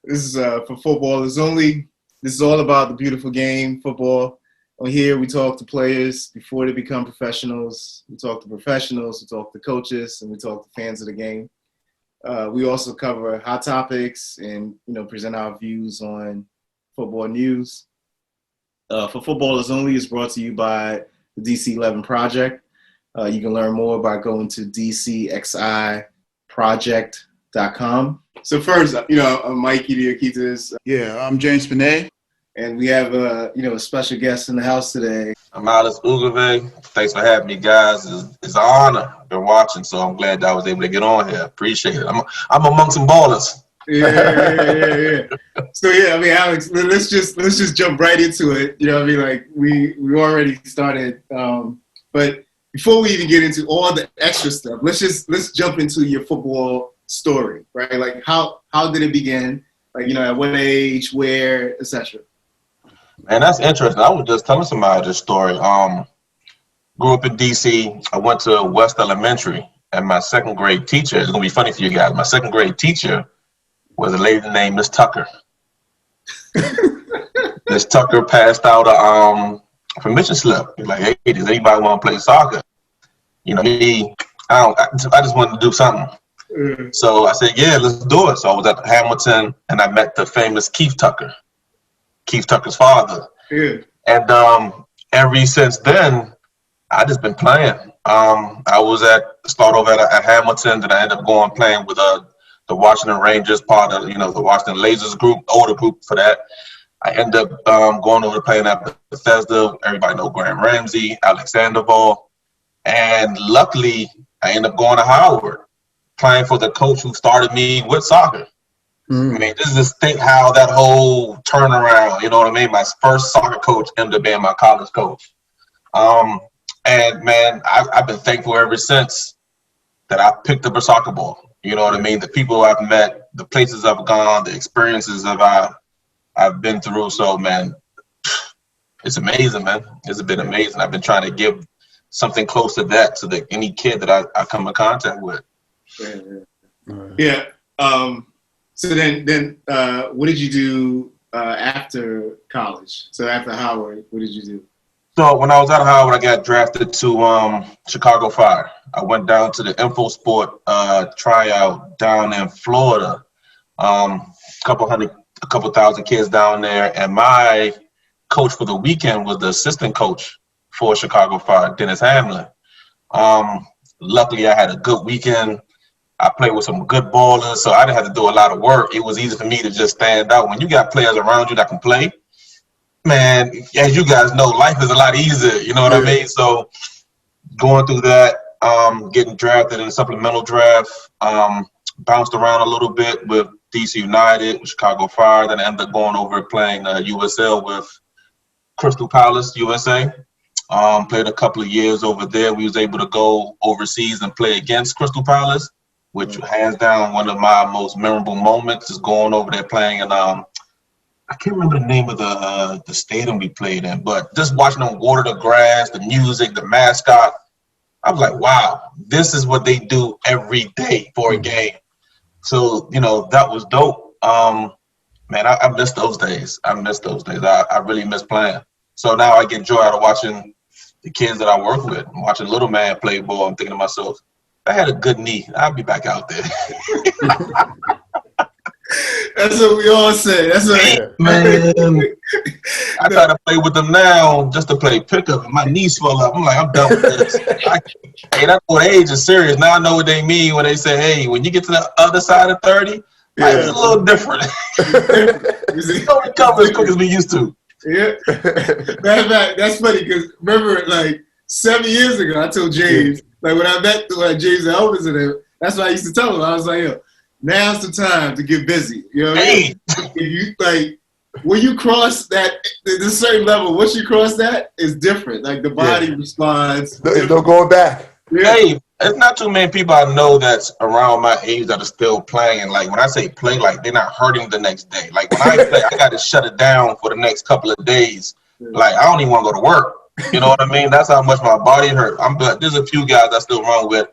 This is for footballers only. This is all about the beautiful game, football. On here, we talk to players before they become professionals. We talk to professionals, we talk to coaches, and we talk to fans of the game. We also cover hot topics and, present our views on football news. For footballers only, is brought to you by the DC 11 Project. You can learn more by going to dcxiproject.com. So first, I'm Mike Ughiovhe. Yeah, I'm James Benet. And we have a special guest in the house today. I'm Alex Ughiovhe. Thanks for having me, guys. It's an honor. I've been watching, so I'm glad that I was able to get on here. Appreciate it. I'm among some ballers. Yeah. So Alex, let's just jump right into it. We already started, but before we even get into all the extra stuff, let's jump into your football story, right? Like how did it begin? Like, at what age, where, etc. Man, that's interesting. I was just telling somebody this story. Grew up in DC. I went to West Elementary, and my second grade teacher, it's gonna be funny for you guys, my second grade teacher was a lady named Miss Tucker. Miss Tucker passed out a permission slip. He's like, hey, does anybody want to play soccer? I just wanted to do something. So I said, yeah, let's do it. So I was at Hamilton, and I met the famous Keith Tucker, Keith Tucker's father. Yeah. And ever since then, I just been playing. I was start over at Hamilton, then I ended up going playing with the Washington Rangers, part of the Washington Lasers group, older group for that. I ended up going over to playing at Bethesda. Everybody know Graham Ramsey, Alex Ughiovhe. And luckily, I ended up going to Howard, playing for the coach who started me with soccer. I mean, just think how that whole turnaround, you know what I mean? My first soccer coach ended up being my college coach. And man, I've been thankful ever since that I picked up a soccer ball. You know what I mean? The people I've met, the places I've gone, the experiences I've been through. So man, it's amazing, man. It's been amazing. I've been trying to give something close to that to any kid that I come in contact with. Yeah. So then what did you do after college? So after Howard, what did you do? So when I was at Howard, I got drafted to Chicago Fire. I went down to the InfoSport tryout down in Florida. A couple thousand kids down there, and my coach for the weekend was the assistant coach for Chicago Fire, Dennis Hamlin. Luckily, I had a good weekend. I played with some good ballers, so I didn't have to do a lot of work. It was easy for me to just stand out. When you got players around you that can play, man, as you guys know, life is a lot easier, you know what I mean? So going through that, getting drafted in the supplemental draft, bounced around a little bit with DC United, with Chicago Fire, then I ended up going over playing USL with Crystal Palace, USA. Played a couple of years over there. We was able to go overseas and play against Crystal Palace, which hands down one of my most memorable moments is going over there playing in I can't remember the name of the stadium we played in, but just watching them water the grass, the music, the mascot, I was like, wow, this is what they do every day for a game. So, that was dope. Man, I miss those days. I really miss playing. So now I get joy out of watching the kids that I work with, watching little man play ball. I'm thinking to myself, if I had a good knee, I'd be back out there. That's what we all say. That's what man. I try to play with them now just to play pickup, and my knees swell up. I'm like, I'm done with this. That old age is serious. Now I know what they mean when they say, hey, when you get to the other side of 30, life's a little different. You don't recover as quick as we used to. Yeah. That's funny because remember, like 7 years ago, I told James, like when I met James and Elvis and them, that's what I used to tell him. I was like, yo, now's the time to get busy. You know what I mean? If you when you cross that, there's a certain level. Once you cross that, it's different. Like the body responds. There's no going back. Yeah. Hey, there's not too many people I know that's around my age that are still playing. And like when I say play, like they're not hurting the next day. Like when I play, I got to shut it down for the next couple of days. Like I don't even want to go to work. You know what I mean? That's how much my body hurt. There's a few guys I still run with.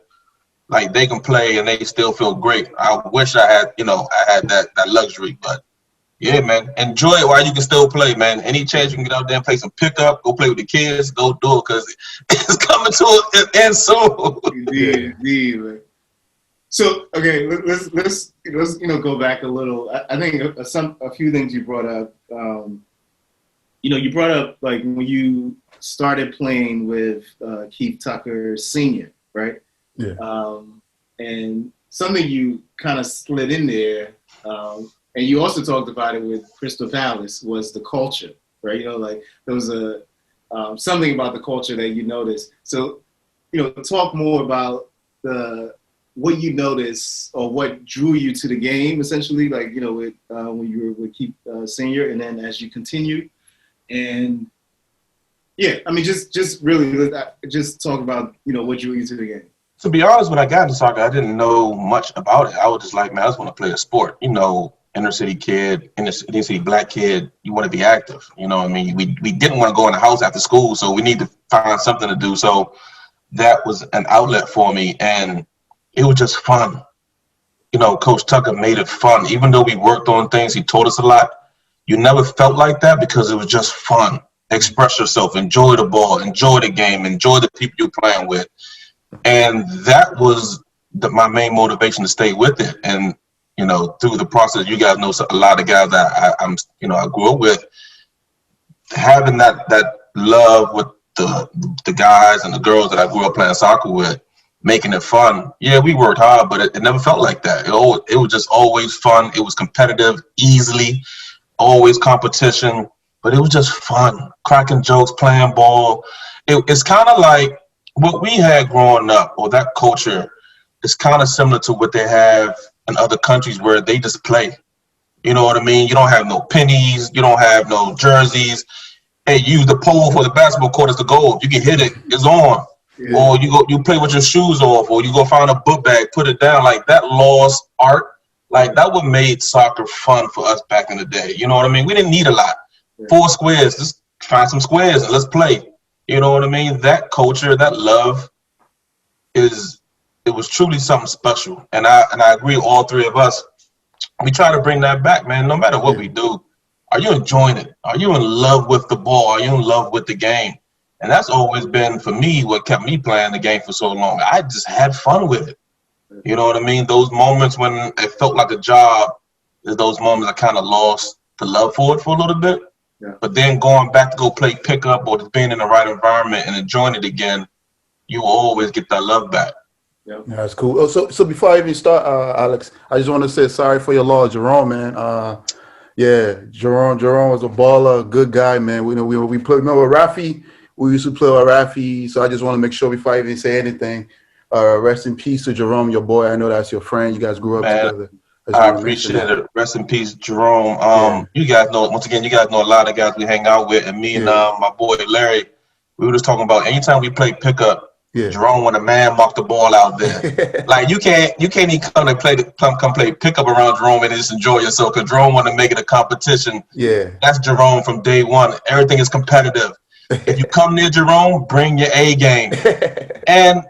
Like they can play and they still feel great. I wish I had, that luxury, but Yeah, man. Enjoy it while you can still play, man. Any chance you can get out there and play some pickup, go play with the kids, go do it because it's coming to an end soon. Indeed, man. So okay, let's go back a little. I think a few things you brought up. You brought up like when you started playing with Keith Tucker Sr., right? Yeah. And something you kind of slid in there, and you also talked about it with Crystal Palace, was the culture, right? Like there was something about the culture that you noticed. So, talk more about what you noticed or what drew you to the game, essentially, like, with, when you were with Keith Sr., and then as you continued. And yeah, I mean, just really just talk about, what drew you to the game. To be honest, when I got into soccer, I didn't know much about it. I was just like, man, I just want to play a sport. Inner city kid, inner city black kid, you want to be active. You know what I mean? We didn't want to go in the house after school, so we need to find something to do. So that was an outlet for me, and it was just fun. Coach Tucker made it fun. Even though we worked on things, he taught us a lot. You never felt like that because it was just fun. Express yourself, enjoy the ball, enjoy the game, enjoy the people you're playing with. And that was my main motivation to stay with it. And, through the process, you guys know a lot of guys that I grew up with, having that love with the guys and the girls that I grew up playing soccer with, making it fun. Yeah, we worked hard, but it never felt like that. It was just always fun. It was competitive, easily, always competition, but it was just fun. Cracking jokes, playing ball. It's kind of like what we had growing up, or that culture is kind of similar to what they have in other countries where they just play. You know what I mean? You don't have no pennies. You don't have no jerseys. Hey, you use the pole for the basketball court as the goal. You can hit it. It's on. Yeah. Or you play with your shoes off, or you go find a book bag, put it down. Like that lost art. Like that what made soccer fun for us back in the day. You know what I mean? We didn't need a lot. Yeah. 4 squares. Just find some squares and let's play. You know what I mean? That culture, that love it was truly something special. And I agree, all three of us, we try to bring that back, man. No matter what we do, are you enjoying it? Are you in love with the ball? Are you in love with the game? And that's always been, for me, what kept me playing the game for so long. I just had fun with it. You know what I mean? Those moments when it felt like a job, is those moments I kind of lost the love for it for a little bit. Yeah. But then going back to go play pickup or just being in the right environment and enjoying it again, you will always get that love back. Yeah, that's cool. Oh, so before I even start, Alex, I just want to say sorry for your loss, Jerome, man. Jerome was a baller, good guy, man. We played. Remember Rafi? We used to play with Rafi. So I just want to make sure before I even say anything, rest in peace to Jerome, your boy. I know that's your friend. You guys grew up together. I appreciate it. Rest in peace, Jerome. You guys know, once again, you guys know a lot of guys we hang out with, and me and my boy Larry, we were just talking about anytime we play pickup. Yeah. Jerome want a man mark the ball out there. Like you can't even come play pickup around Jerome and just enjoy yourself, because Jerome want to make it a competition. Yeah. That's Jerome from day one. Everything is competitive. If you come near Jerome, bring your A game. And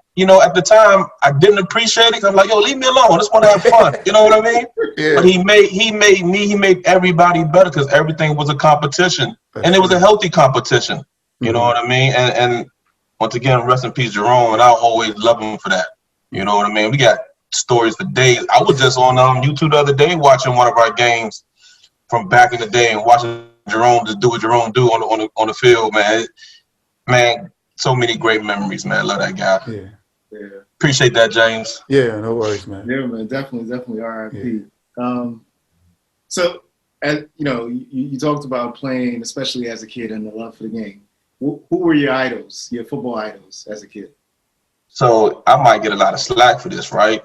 at the time I didn't appreciate it. I'm like, yo, leave me alone. I just want to have fun. You know what I mean? Yeah. But he made everybody better, because everything was a competition. And it was a healthy competition. Mm-hmm. You know what I mean? And once again, rest in peace, Jerome, and I'll always love him for that. You know what I mean? We got stories for days. I was just on YouTube the other day watching one of our games from back in the day and watching Jerome just do what Jerome do on the field, man. Man, so many great memories, man. I love that guy. Yeah. Appreciate that, James. Yeah, no worries, man. Yeah, man, definitely R.I.P. Yeah. So, you talked about playing, especially as a kid, and the love for the game. Who were your idols, your football idols as a kid? So I might get a lot of slack for this, right?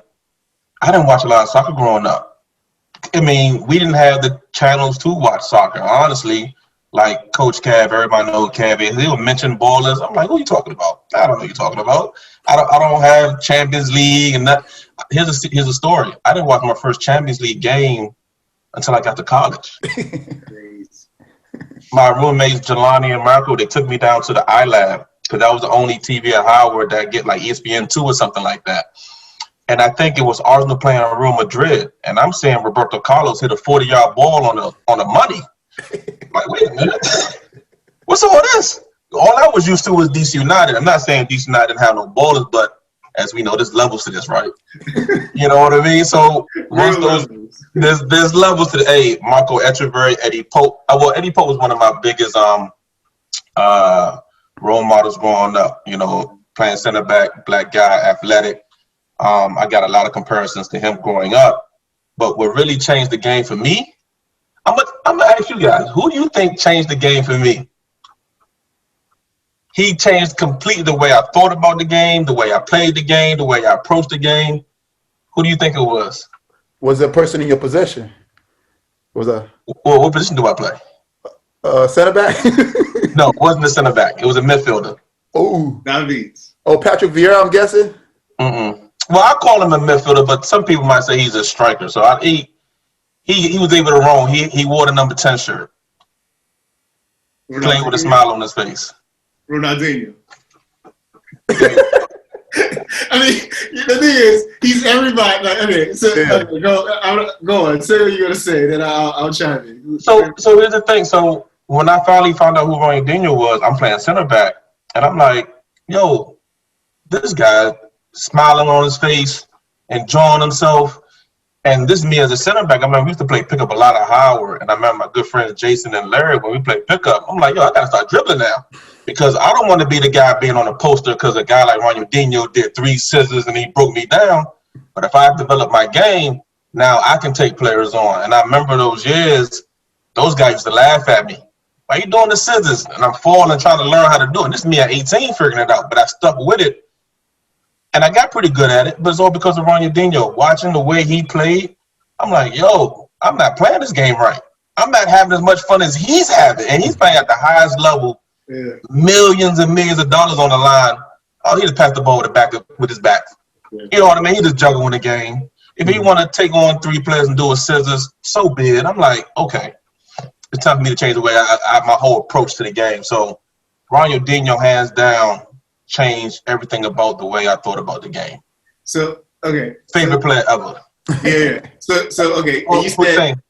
I didn't watch a lot of soccer growing up. I mean, we didn't have the channels to watch soccer. Honestly, like Coach Cav, everybody knows Cav is. He'll mention ballers. I'm like, who are you talking about? I don't know what you're talking about. I don't have Champions League and that. Here's a story. I didn't watch my first Champions League game until I got to college. My roommates, Jelani and Marco, they took me down to the iLab, because that was the only TV at Howard that get like ESPN2 or something like that. and I think it was Arsenal playing Real Madrid, and I'm saying Roberto Carlos hit a 40-yard ball on the money. Like, wait a minute, what's all this? All I was used to was DC United. I'm not saying DC United didn't have no ballers, but as we know, there's levels to this, right? You know what I mean? So once there's levels to the Marco Echeverri, Eddie Pope. Well, Eddie Pope was one of my biggest role models growing up. You know, playing center back, black guy, athletic. I got a lot of comparisons to him growing up. But what really changed the game for me, I'm gonna ask you guys, who do you think changed the game for me? He changed completely the way I thought about the game, the way I played the game, the way I approached the game. Who do you think it was? Was that person in your possession? Was that? Well, what position do I play? Center back? No, it wasn't a center back. It was a midfielder. Oh, David. Oh, Patrick Vieira, I'm guessing. Well, I call him a midfielder, but some people might say he's a striker. So he was able to roam. He wore the number 10 shirt, playing with a smile on his face. Ronaldinho. I mean, the thing is, he's everybody. Like, okay, so go on. Say what you're gonna say, then I'll chime in. So here's the thing. So when I finally found out who Ronaldinho was, I'm playing center back, and I'm like, yo, this guy smiling on his face, enjoying himself. And this is me as a center back. I remember we used to play pickup a lot at Howard, and I remember my good friends Jason and Larry when we played pickup. I'm like, yo, I gotta start dribbling now because I don't want to be the guy being on a poster because a guy like Ronaldinho did 3 scissors and he broke me down. But if I develop my game, now I can take players on. And I remember those years, those guys used to laugh at me. Why you doing the scissors? And I'm falling, trying to learn how to do it. And this is me at 18 figuring it out, but I stuck with it. And I got pretty good at it, but it's all because of Ronaldinho. Watching the way he played, I'm like, yo, I'm not playing this game right. I'm not having as much fun as he's having. And he's playing at the highest level, millions and millions of dollars on the line. Oh, he just passed the ball with his back. Yeah. You know what I mean? He just juggling the game. If he want to take on 3 players and do a scissors, so be it. I'm like, okay, it's time for me to change the way my whole approach to the game. So Ronaldinho, hands down, changed everything about the way I thought about the game. So, okay. Favorite player ever. Yeah. So okay. You said,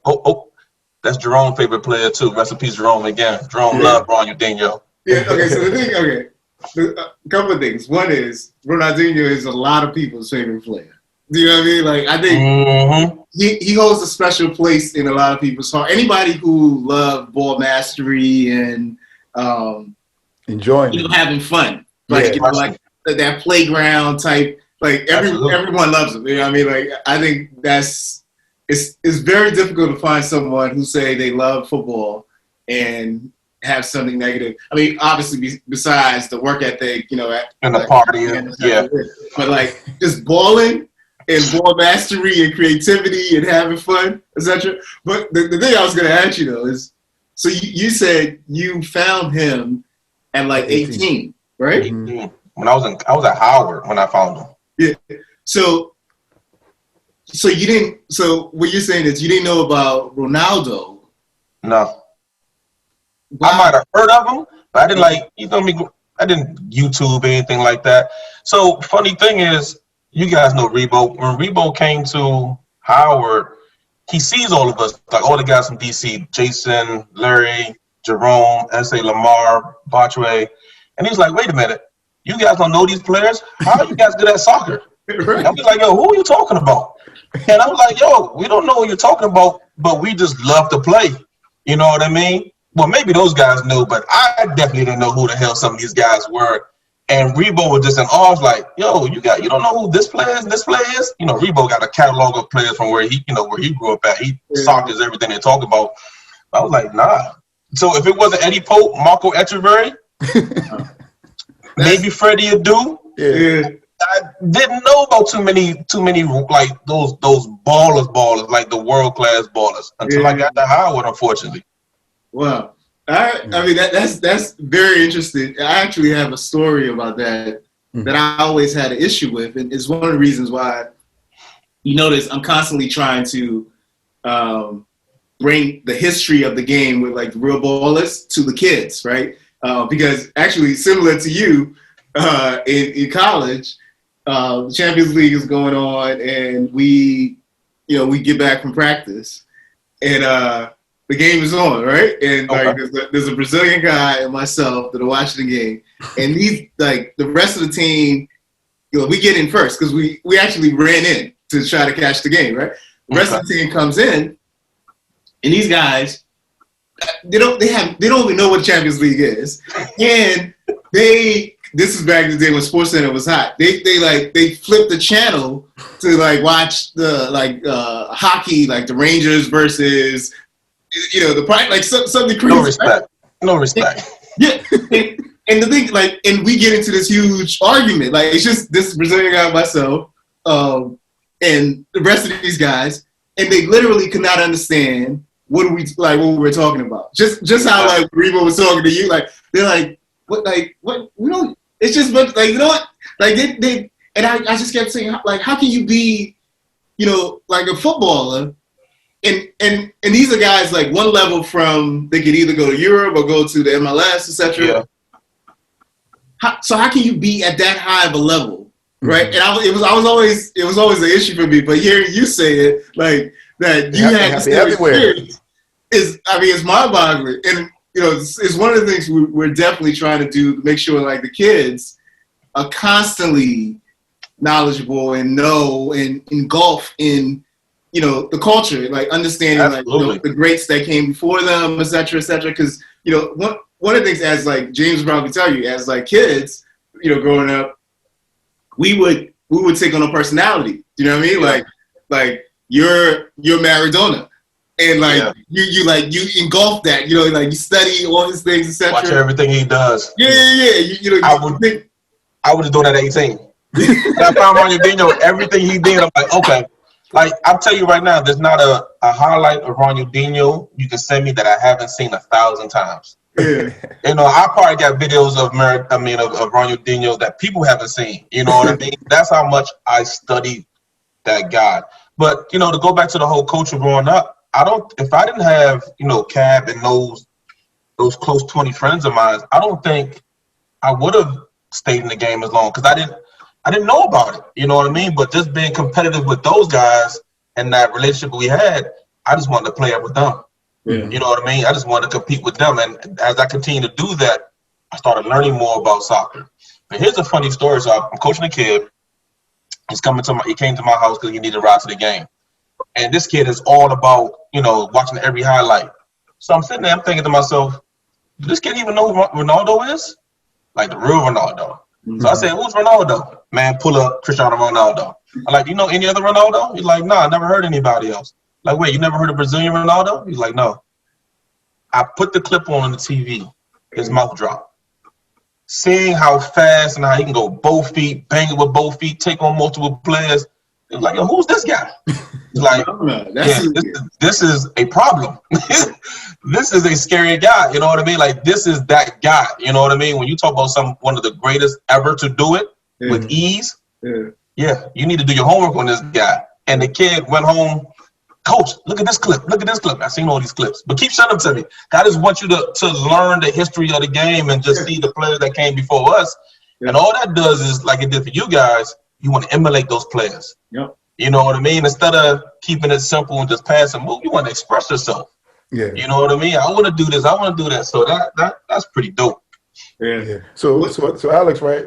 that's Jerome's favorite player too. Rest in peace, Jerome again. Jerome loved Ronaldinho. Yeah, okay. So the thing, a couple of things. One is Ronaldinho is a lot of people's favorite player. Do you know what I mean? Like, I think he holds a special place in a lot of people's heart. Anybody who loved ball mastery and enjoying, having fun. Like, like that playground type, like everyone loves him. You know what I mean? Like, I think it's very difficult to find someone who say they love football and have something negative. I mean, obviously besides the work ethic, and the party, but like just balling and ball mastery and creativity and having fun, etc. But the thing I was going to ask you though is, so you said you found him at like 18. Right? Mm-hmm. When I was at Howard when I found him. Yeah. So you didn't. So what you're saying is you didn't know about Ronaldo. No. Wow. I might have heard of him, but I didn't I didn't YouTube or anything like that. So funny thing is, you guys know Rebo. When Rebo came to Howard, he sees all of us, like all the guys from DC, Jason, Larry, Jerome, S.A. Lamar, Botchway. And he's like, wait a minute, you guys don't know these players? How are you guys good at soccer? Right. I was like, yo, who are you talking about? And I was like, yo, we don't know what you're talking about, but we just love to play. You know what I mean? Well, maybe those guys knew, but I definitely didn't know who the hell some of these guys were. And Rebo was just in awe, like, yo, you don't know who this player is and this player is? Rebo got a catalog of players from where he grew up at. Soccer is everything they talk about. I was like, nah. So if it wasn't Eddie Pope, Marco Echeverri, maybe Freddie Adu. Yeah. I didn't know about too many like those ballers, like the world class ballers until I got to Howard, unfortunately. Wow. I mean that's very interesting. I actually have a story about that I always had an issue with, and it's one of the reasons why you notice I'm constantly trying to bring the history of the game with like the real ballers to the kids, right? Because actually, similar to you, in college, the Champions League is going on, and we get back from practice, and the game is on, right? And like there's a Brazilian guy and myself that are watching the game, and these like the rest of the team, we get in first because we actually ran in to try to catch the game, right? The rest of the team comes in, and these guys, they don't even know what Champions League is, and this is back in the day when SportsCenter was hot. They flipped the channel to like watch the hockey, like the Rangers versus the pride, like something crazy. No respect. Yeah, and the thing and we get into this huge argument. Like it's just this Brazilian guy, myself, and the rest of these guys, and they literally could not understand what we were talking about. Just how like Rebo was talking to you, like they're like, what we don't. It's just what they and I just kept saying like, how can you be like a footballer and these are guys like one level from, they could either go to Europe or go to the MLS, etc. Yeah. So how can you be at that high of a level, right? And it was always an issue for me. But hearing you say it like that, you had the same experience it's mind-boggling. And it's one of the things we're definitely trying to do to make sure like the kids are constantly knowledgeable and know and engulf in the culture, like understanding like the greats that came before them, et cetera, because one of the things, as like James Brown can tell you, as like kids, growing up, we would take on a personality. You know what I mean? Yeah. Like you're Maradona. And like you engulf that, like you study all his things, etc. Watch everything he does. Yeah. I would have done that at 18. I found Ronaldinho, everything he did. I'm like, okay. Like I'll tell you right now, there's not a highlight of Ronaldinho you can send me that I haven't seen 1,000 times. Yeah. I probably got videos of Ronaldinho that people haven't seen. You know what I mean? That's how much I studied that guy. But to go back to the whole culture growing up. If I didn't have, Cab and those close 20 friends of mine, I don't think I would have stayed in the game as long because I didn't know about it. You know what I mean? But just being competitive with those guys and that relationship we had, I just wanted to play up with them. Yeah. You know what I mean? I just wanted to compete with them. And as I continue to do that, I started learning more about soccer. But here's a funny story. So I'm coaching a kid. He came to my house because he needed to ride to the game. And this kid is all about, watching every highlight. So I'm sitting there, I'm thinking to myself, does this kid even know who Ronaldo is? Like the real Ronaldo. Mm-hmm. So I said, who's Ronaldo? Man, pull up Cristiano Ronaldo. I'm like, you know any other Ronaldo? He's like, no, I never heard anybody else. Like, wait, you never heard of Brazilian Ronaldo? He's like, no. I put the clip on the TV. His mouth dropped. Seeing how fast and how he can go both feet, bang it with both feet, take on multiple players. He's like, yo, who's this guy? He's like, this is a problem. This is a scary guy. You know what I mean? Like, this is that guy. You know what I mean? When you talk about one of the greatest ever to do it with ease, you need to do your homework on this guy. And the kid went home, coach, look at this clip. Look at this clip. I've seen all these clips. But keep sending them to me. I just want you to learn the history of the game and just see the players that came before us. Yeah. And all that does is, like it did for you guys, you want to emulate those players. Yep. You know what I mean? Instead of keeping it simple and just pass and move, you want to express yourself. Yeah. You know what I mean? I want to do this. I want to do that. So that's pretty dope. Yeah. So Alex, right?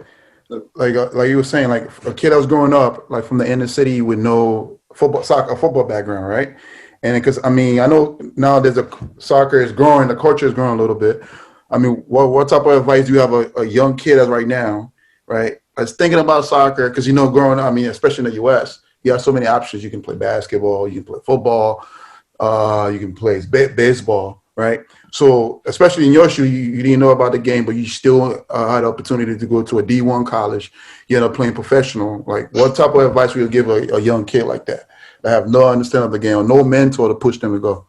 Like you were saying, like a kid that was growing up, like from the inner city with no football background, right? And because I know now soccer is growing, the culture is growing a little bit. What type of advice do you have a young kid as right now, right? That's thinking about soccer because growing up, especially in the U.S., you have so many options. You can play basketball, you can play football, you can play baseball, right? So especially in your shoe, you didn't know about the game, but you still had the opportunity to go to a D1 college. You end up playing professional. Like, what type of advice would you give a young kid like that have no understanding of the game or no mentor to push them to go?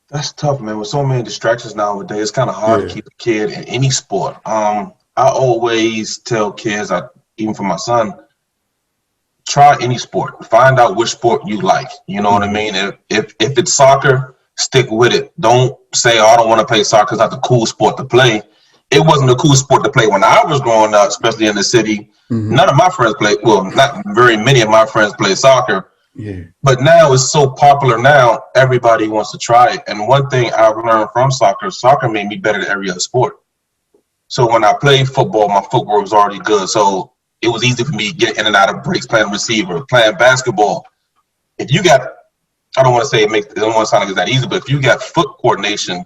That's tough, man. With so many distractions nowadays, it's kind of hard to keep a kid in any sport. I always tell kids, even for my son, try any sport. Find out which sport you like. You know what I mean? If it's soccer, stick with it. Don't say, oh, I don't want to play soccer. It's not the cool sport to play. it wasn't a cool sport to play when I was growing up, especially in the city. None of my friends played. Well, not very many of my friends play soccer. Yeah. But now it's so popular now, everybody wants to try it. And one thing I've learned from soccer made me better than every other sport. So when I played football, my footwork was already good. So it was easy for me to get in and out of breaks, playing receiver, playing basketball. If you got, I don't want to say it don't want to sound like it's that easy, but if you got foot coordination,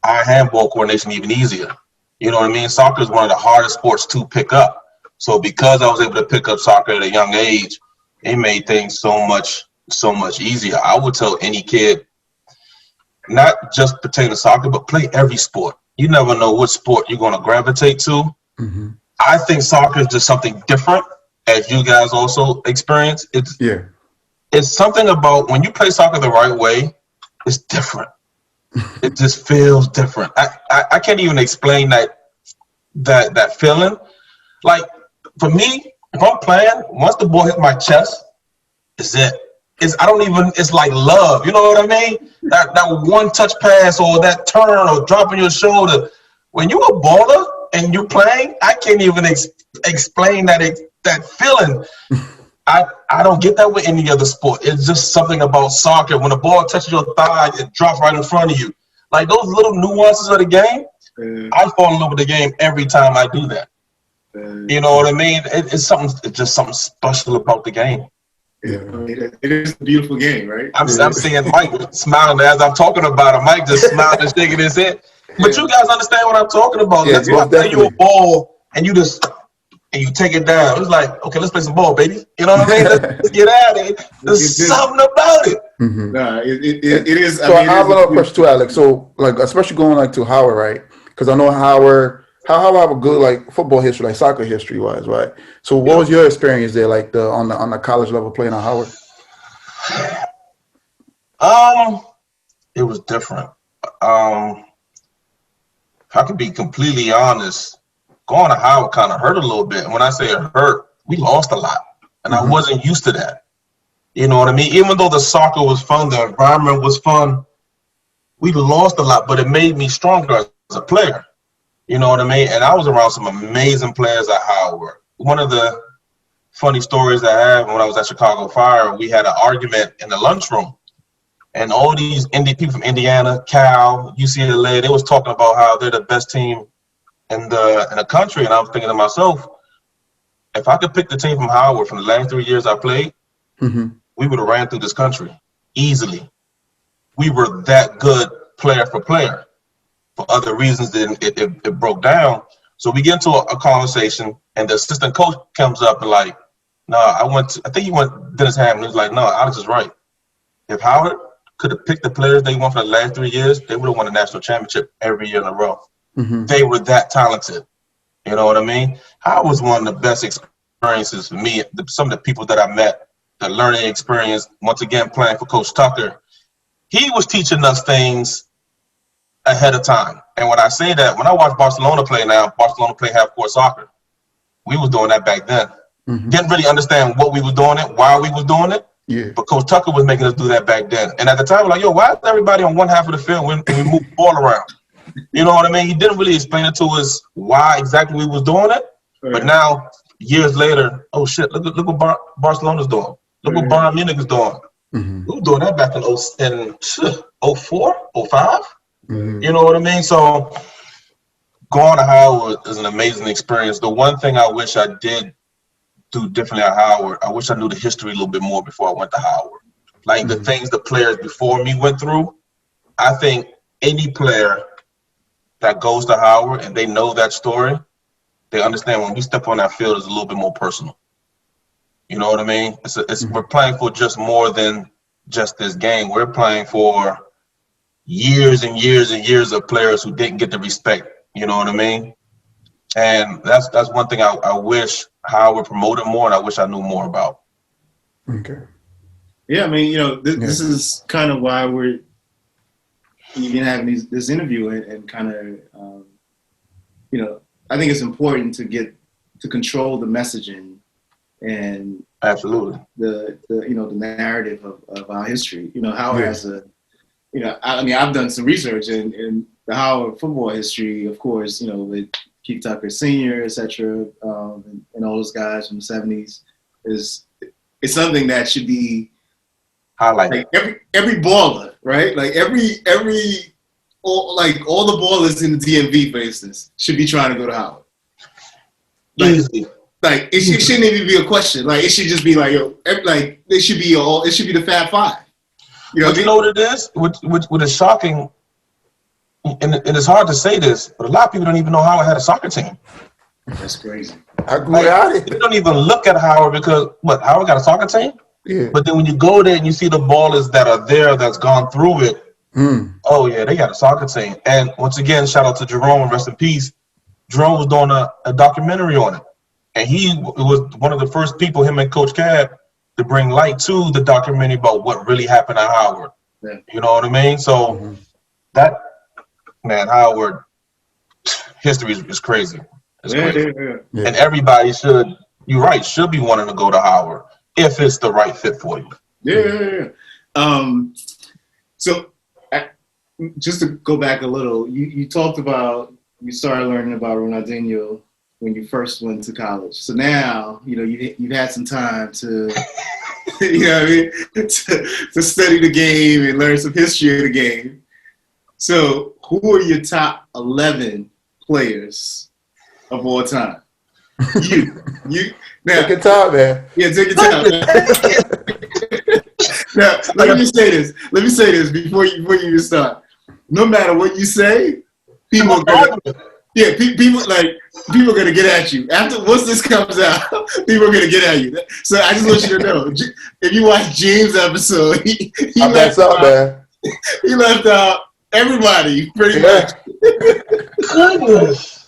eye handball coordination even easier. You know what I mean? Soccer is one of the hardest sports to pick up. So because I was able to pick up soccer at a young age, it made things so much easier. I would tell any kid, not just pertain to soccer, but play every sport. You never know what sport you're going to gravitate to. I think soccer is just something different, as you guys also experience. It's something about when you play soccer the right way, it's different. It just feels different. I can't even explain that feeling. Like, for me, if I'm playing, once the ball hits my chest, it's it. It's like love. You know what I mean? That one touch pass or that turn or dropping your shoulder. When you're a baller and you're playing, I can't even explain that feeling. I don't get that with any other sport. It's just something about soccer. When the ball touches your thigh, it drops right in front of you. Like those little nuances of the game, I fall in love with the game every time I do that. You know what I mean? It's just something special about the game. Yeah, it is a beautiful game, right? I'm seeing Mike smiling as I'm talking about it. Mike just smiling and shaking his head. But you guys understand what I'm talking about. Yeah, That's why I play you a ball and you take it down. It's like, okay, let's play some ball, baby. You know what I mean? Let's get at it. There's something about it. Nah, it is. So I have another question too, Alex. So like, especially going like to Howard, right? Because I know Howard have a good like football history, like soccer history wise, right? So what was your experience there, like on the college level playing at Howard? It was different. If I can be completely honest, going to Howard kind of hurt a little bit. And when I say it hurt, we lost a lot. And I wasn't used to that. You know what I mean? Even though the soccer was fun, the environment was fun, we lost a lot, but it made me stronger as a player. You know what I mean? And I was around some amazing players at Howard. One of the funny stories I have, when I was at Chicago Fire, we had an argument in the lunchroom. And all these people from Indiana, Cal, UCLA, they was talking about how they're the best team in the country. And I was thinking to myself, if I could pick the team from Howard from the last 3 years I played, we would have ran through this country easily. We were that good player for player. For other reasons, then it broke down. So we get into a conversation, and the assistant coach comes up and like, no, I think he went Dennis Hammond. He was like, no, Alex is right. If Howard could have picked the players they won for the last 3 years, they would have won a national championship every year in a row. They were that talented. You know what I mean? Howard was one of the best experiences for me. Some of the people that I met, the learning experience, once again, playing for Coach Tucker, he was teaching us things ahead of time. And when I say that, when I watch Barcelona play now, Barcelona play half-court soccer. We was doing that back then. Didn't really understand what we were doing it, why we was doing it. Yeah. But Coach Tucker was making us do that back then. And at the time, we're like, yo, why is everybody on one half of the field when we move the ball around? You know what I mean? He didn't really explain it to us why exactly we was doing it. But now, years later, oh shit, look what Barcelona's doing. Look what Bayern Munich is doing. We were doing that back in 04, 05. You know what I mean? So going to Howard is an amazing experience. The one thing I wish I did do differently at Howard, I wish I knew the history a little bit more before I went to Howard. Like the things the players before me went through. I think any player that goes to Howard and they know that story, they understand when we step on that field, it's a little bit more personal. You know what I mean? We're playing for just more than just this game. We're playing for years and years and years of players who didn't get the respect. You know what I mean? And that's one thing I wish Howard promoted more, and I wish I knew more about. Okay. Yeah, I mean, this is kind of why we're even having this interview and kind of, I think it's important to control the messaging and absolutely the narrative of our history. Howard has I mean, I've done some research and the Howard football history, of course, with Keith Tucker Sr., etc., and all those guys from the 70s, it's something that should be highlighted. Like every baller, right? Like all the ballers in the DMV, for instance, should be trying to go to Howard. Easy. Like it shouldn't even be a question. Like it should just be like, yo, like it should be the Fab Five. You know what it is? What is shocking, and it's hard to say this, but a lot of people don't even know Howard had a soccer team. That's crazy. I grew out of They it. don't even look at Howard because Howard got a soccer team? Yeah. But then when you go there and you see the ballers that are there that's gone through it, oh yeah, they got a soccer team. And once again, shout out to Jerome and rest in peace. Jerome was doing a documentary on it. And he was one of the first people, him and Coach Cab, to bring light to the documentary about what really happened at Howard. Yeah. You know what I mean? So that, man, Howard, history is crazy. It's crazy. Yeah. And everybody should be wanting to go to Howard if it's the right fit for you. Yeah. So just to go back a little, you talked about, you started learning about Ronaldinho when you first went to college. So now, you've had some time to, to study the game and learn some history of the game. So who are your top 11 players of all time? You. Now, take your time, man. Yeah, take your time. Now, let me say this before you even start. No matter what you say, people are gonna get at you. Once this comes out, people are gonna get at you. So I just want you to know, if you watch James' episode, he left out everybody pretty much. Goodness.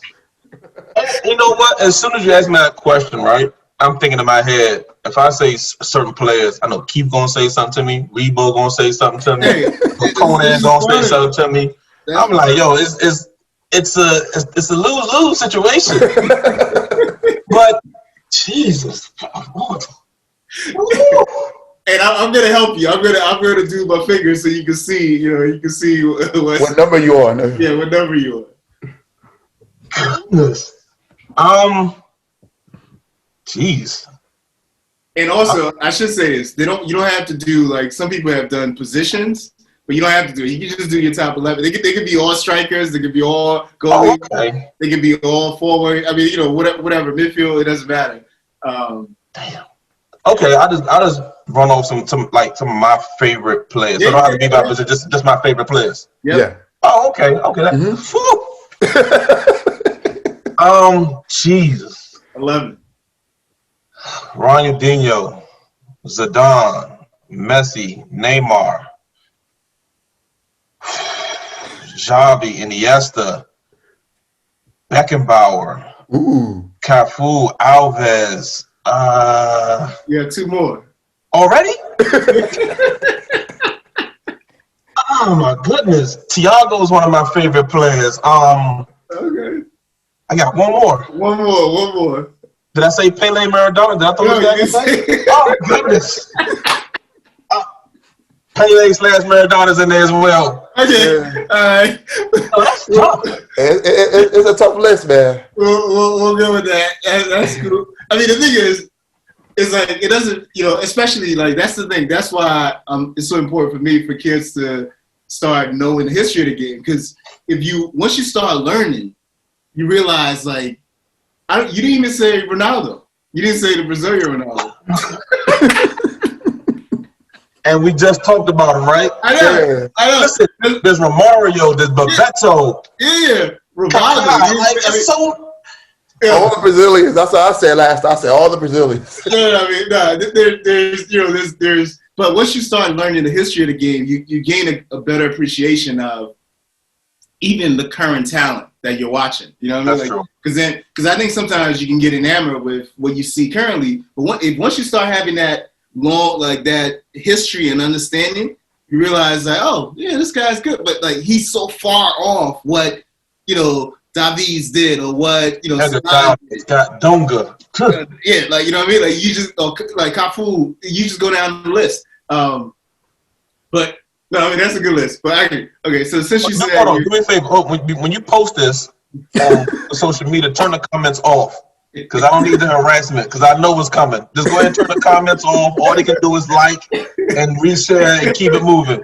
You know what? As soon as you ask me that question, right, I'm thinking in my head, if I say certain players, I know Keith gonna say something to me, Rebo gonna say something to me, Conan gonna say something to me. I'm like, yo, it's a lose-lose situation. But Jesus, and I'm gonna help you. I'm gonna do my fingers so you can see. What number you on? Yeah, what number you on? Goodness. Jeez. And also, I should say this: you don't have to do like some people have done positions, but you don't have to do it. You can just do your top 11. They could be all strikers. They could be all goalies. Oh, okay. They could be all forward. I mean, whatever midfield. It doesn't matter. Damn. Okay, I just run off some of my favorite players. So it don't have to be my position, just my favorite players. Yep. Yeah. Oh, okay. Jesus. 11. Ronaldinho, Zidane, Messi, Neymar, Xavi, Iniesta, Beckenbauer, Cafu, Alves. Yeah, 2 more. Already? Oh my goodness. Thiago is one of my favorite players. Okay. I got one more. One more. Did I say Pele, Maradona? Did I throw this guy in? Oh goodness. Pele/Maradona's in there as well. Okay. All right. Oh, that's tough. It's a tough list, man. We'll go with that. That's cool. I mean, the thing is, it's like it doesn't, especially like that's the thing. That's why it's so important for me for kids to start knowing the history of the game, because once you start learning, you realize like you didn't even say Ronaldo. You didn't say the Brazilian Ronaldo. And we just talked about him, right? I know. Listen, there's Romario, there's Bebeto. Yeah. Rivaldo. It's so. Yeah. All the Brazilians. That's what I said last. I said all the Brazilians. There's. But once you start learning the history of the game, you gain a better appreciation of even the current talent that you're watching. You know what I mean? That's true. Because I think sometimes you can get enamored with what you see currently. But once you start having that that history and understanding, you realize like, oh yeah, this guy's good, but like he's so far off what Davies did or what He's got Donga. Yeah, like you know what I mean. Like you just like Cafu, you just go down the list. But No, I mean that's a good list. But actually, okay. So since you said, hold on, do me a favor. When you post this on social media, turn the comments off. Because I don't need the harassment, because I know what's coming. Just go ahead and turn the comments off. All they can do is like and reshare and keep it moving.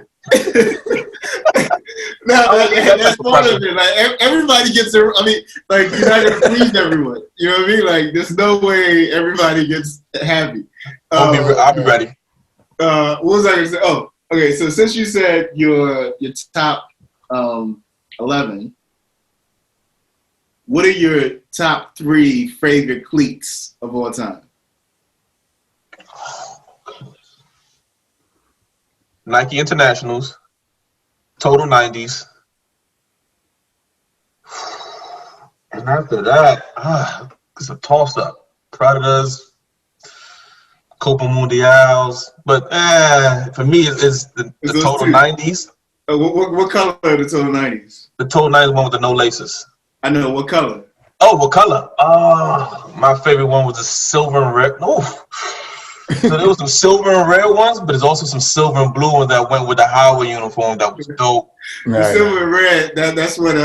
That's part of it. Like everybody gets their. I mean, like you're not gonna please everyone. You know what I mean? Like there's no way everybody gets happy. I'll be ready. What was I gonna say? Oh, okay. So since you said your top 11. What are your top 3 favorite cliques of all time? Nike Internationals, Total 90s. And after that, it's a toss-up. Predators, Copa Mundials. But for me, it's the Total 90s. What color are the Total 90s? The Total 90s one with the no laces. I know. What color? Oh, what color? My favorite one was the silver and red. Oh, so there was some silver and red ones, but there's also some silver and blue ones that went with the highway uniform that was dope. The silver and red. That's what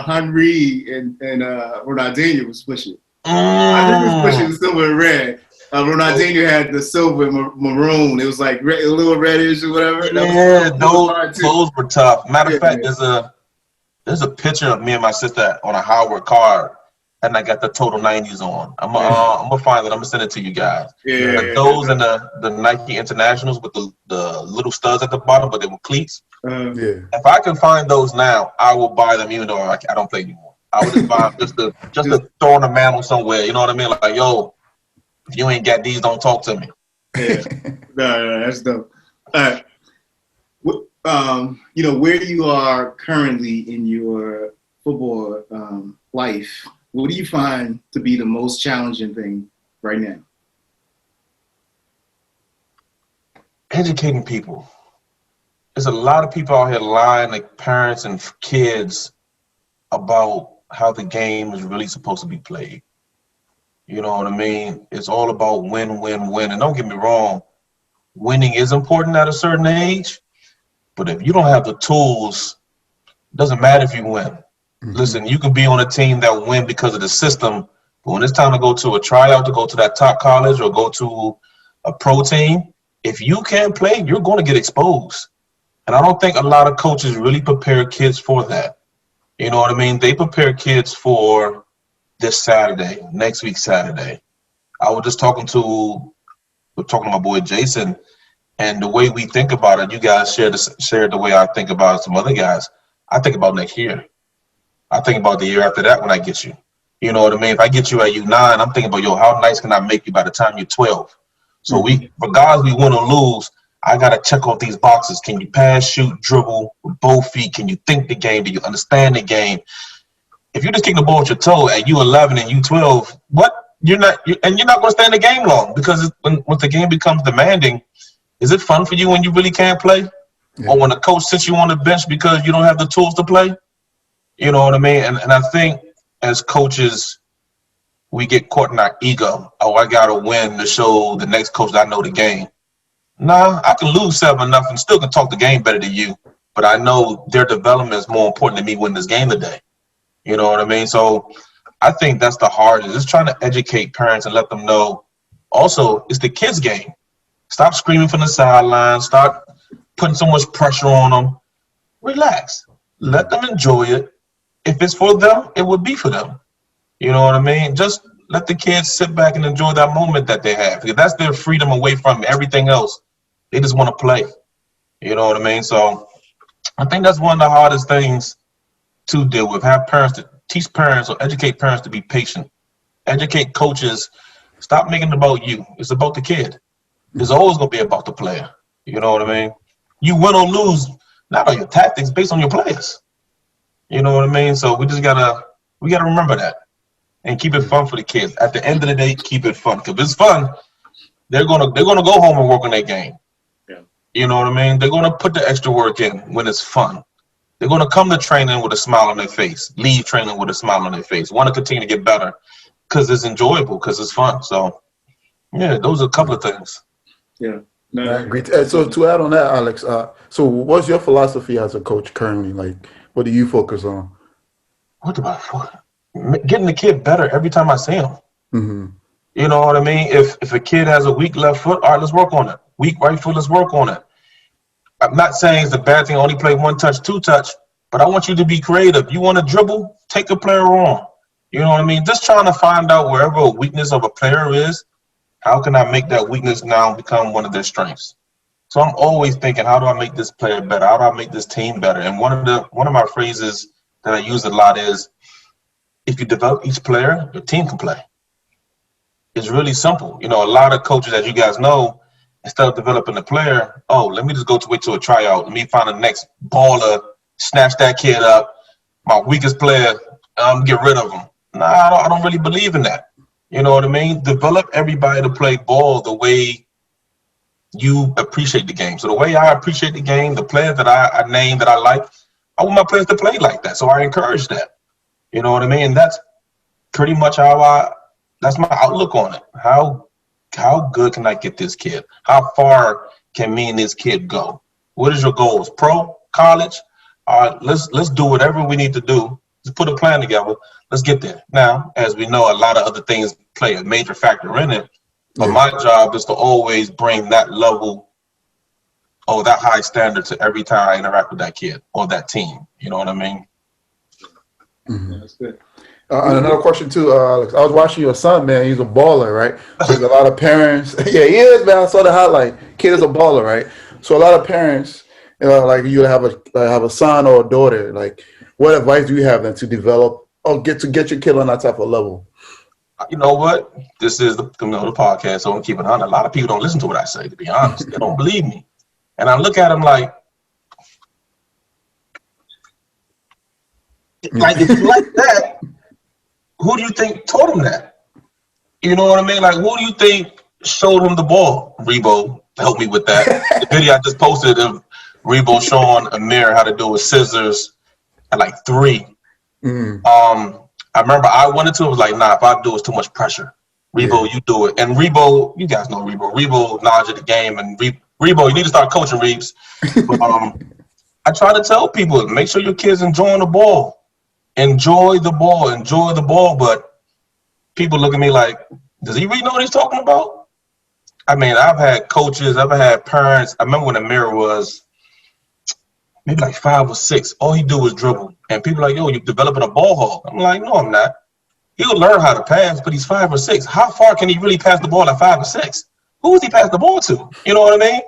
Henry and Ronaldinho was pushing. Henry was pushing the silver and red. Ronaldinho had the silver and maroon. It was like a little reddish or whatever. Yeah, those were tough. Matter of fact, there's a picture of me and my sister on a Howard card, and I got the Total 90s on. I'm gonna find it. I'm gonna send it to you guys. Those and the Nike Internationals with the little studs at the bottom, but they were cleats. If I can find those now, I will buy them, even though I don't play anymore. I would just buy them just to throw on the mantle somewhere. You know what I mean? Like, yo, if you ain't got these, don't talk to me. Yeah, no, that's dope. All right. Where you are currently in your football life, what do you find to be the most challenging thing right now? Educating people. There's a lot of people out here lying to parents and kids about how the game is really supposed to be played. You know what I mean? It's all about win, win, win. And don't get me wrong, winning is important at a certain age. But if you don't have the tools, it doesn't matter if you win. Mm-hmm. Listen, you can be on a team that win because of the system, but when it's time to go to a tryout, to go to that top college or go to a pro team, if you can't play, you're going to get exposed. And I don't think a lot of coaches really prepare kids for that. You know what I mean? They prepare kids for this Saturday, next week Saturday. I was just talking to my boy Jason. And the way we think about it, you guys share the way I think about it, some other guys. I think about next year. I think about the year after that when I get you. You know what I mean? If I get you at U9, I'm thinking about, how nice can I make you by the time you're 12? So regardless we win or lose, I got to check off these boxes. Can you pass, shoot, dribble with both feet? Can you think the game? Do you understand the game? If you just kick the ball with your toe at U11 and U12, you're not going to stay in the game long, because once the game becomes demanding, is it fun for you when you really can't play? Yeah. Or when the coach sits you on the bench because you don't have the tools to play? You know what I mean? And I think as coaches, we get caught in our ego. Oh, I got to win to show the next coach that I know the game. Nah, I can lose 7-0 and still can talk the game better than you. But I know their development is more important than me winning this game today. You know what I mean? So I think that's the hardest. Just trying to educate parents and let them know. Also, it's the kids' game. Stop screaming from the sidelines. Stop putting so much pressure on them. Relax. Let them enjoy it. If it's for them, it would be for them. You know what I mean? Just let the kids sit back and enjoy that moment that they have. Because that's their freedom away from everything else. They just want to play. You know what I mean? So I think that's one of the hardest things to deal with. Have parents to teach parents or educate parents to be patient. Educate coaches. Stop making it about you. It's about the kid. It's always going to be about the player. You know what I mean? You win or lose, not on your tactics, based on your players. You know what I mean? So we gotta remember that and keep it fun for the kids. At the end of the day, keep it fun. Because if it's fun, they're gonna go home and work on their game. Yeah. You know what I mean? They're gonna put the extra work in when it's fun. They're gonna come to training with a smile on their face, leave training with a smile on their face, want to continue to get better because it's enjoyable, because it's fun. So yeah, those are a couple of things. Yeah. No. I agree. So to add on that, Alex, so what's your philosophy as a coach currently? Like, what do you focus on? What about getting the kid better every time I see him? Mm-hmm. You know what I mean? If a kid has a weak left foot, all right, let's work on it. Weak right foot, let's work on it. I'm not saying it's a bad thing, only play one touch, two touch, but I want you to be creative. You want to dribble, take a player on. You know what I mean? Just trying to find out wherever a weakness of a player is, how can I make that weakness now become one of their strengths? So I'm always thinking, how do I make this player better? How do I make this team better? And one of my phrases that I use a lot is, if you develop each player, your team can play. It's really simple. You know, a lot of coaches, as you guys know, instead of developing a player, let me just wait to a tryout. Let me find the next baller, snatch that kid up, my weakest player, get rid of him. Nah, I don't really believe in that. You know what I mean? Develop everybody to play ball the way you appreciate the game. So the way I appreciate the game, the players that I name that I like, I want my players to play like that. So I encourage that. You know what I mean? And that's pretty much that's my outlook on it. How good can I get this kid? How far can me and this kid go? What is your goals? Pro, college? All right, let's do whatever we need to do. Let's put a plan together. Let's get there. Now, as we know, a lot of other things play a major factor in it. But my job is to always bring that level or that high standard to every time I interact with that kid or that team. You know what I mean? Mm-hmm. Yeah, that's good. And another question too, Alex. I was watching your son, man. He's a baller, right? There's a lot of parents. Yeah, he is, man. I saw the highlight. Kid is a baller, right? So a lot of parents, like you have a son or a daughter. Like, what advice do you have them to develop or get your kid on that type of level? You know what? This is the podcast, so I'm keeping it on. A lot of people don't listen to what I say, to be honest. They don't believe me. And I look at them like if you like that, who do you think taught him that? You know what I mean? Like, who do you think showed him the ball? Rebo helped me with that. The video I just posted of Rebo showing Amir how to do with scissors at like 3. I remember I wanted to. I was like, nah, if I do, it's too much pressure. Rebo, you do it. And Rebo, you guys know Rebo. Rebo knowledge of the game. And Rebo, you need to start coaching Reeves. But I try to tell people, make sure your kids enjoying the ball. Enjoy the ball. But people look at me like, does he really know what he's talking about? I mean, I've had coaches, I've had parents. I remember when Amir was maybe like 5 or 6. All he do was dribble. And people are like, yo, you're developing a ball hog. I'm like, no, I'm not. He'll learn how to pass, but he's 5 or 6. How far can he really pass the ball at 5 or 6? Who is he pass the ball to? You know what I mean?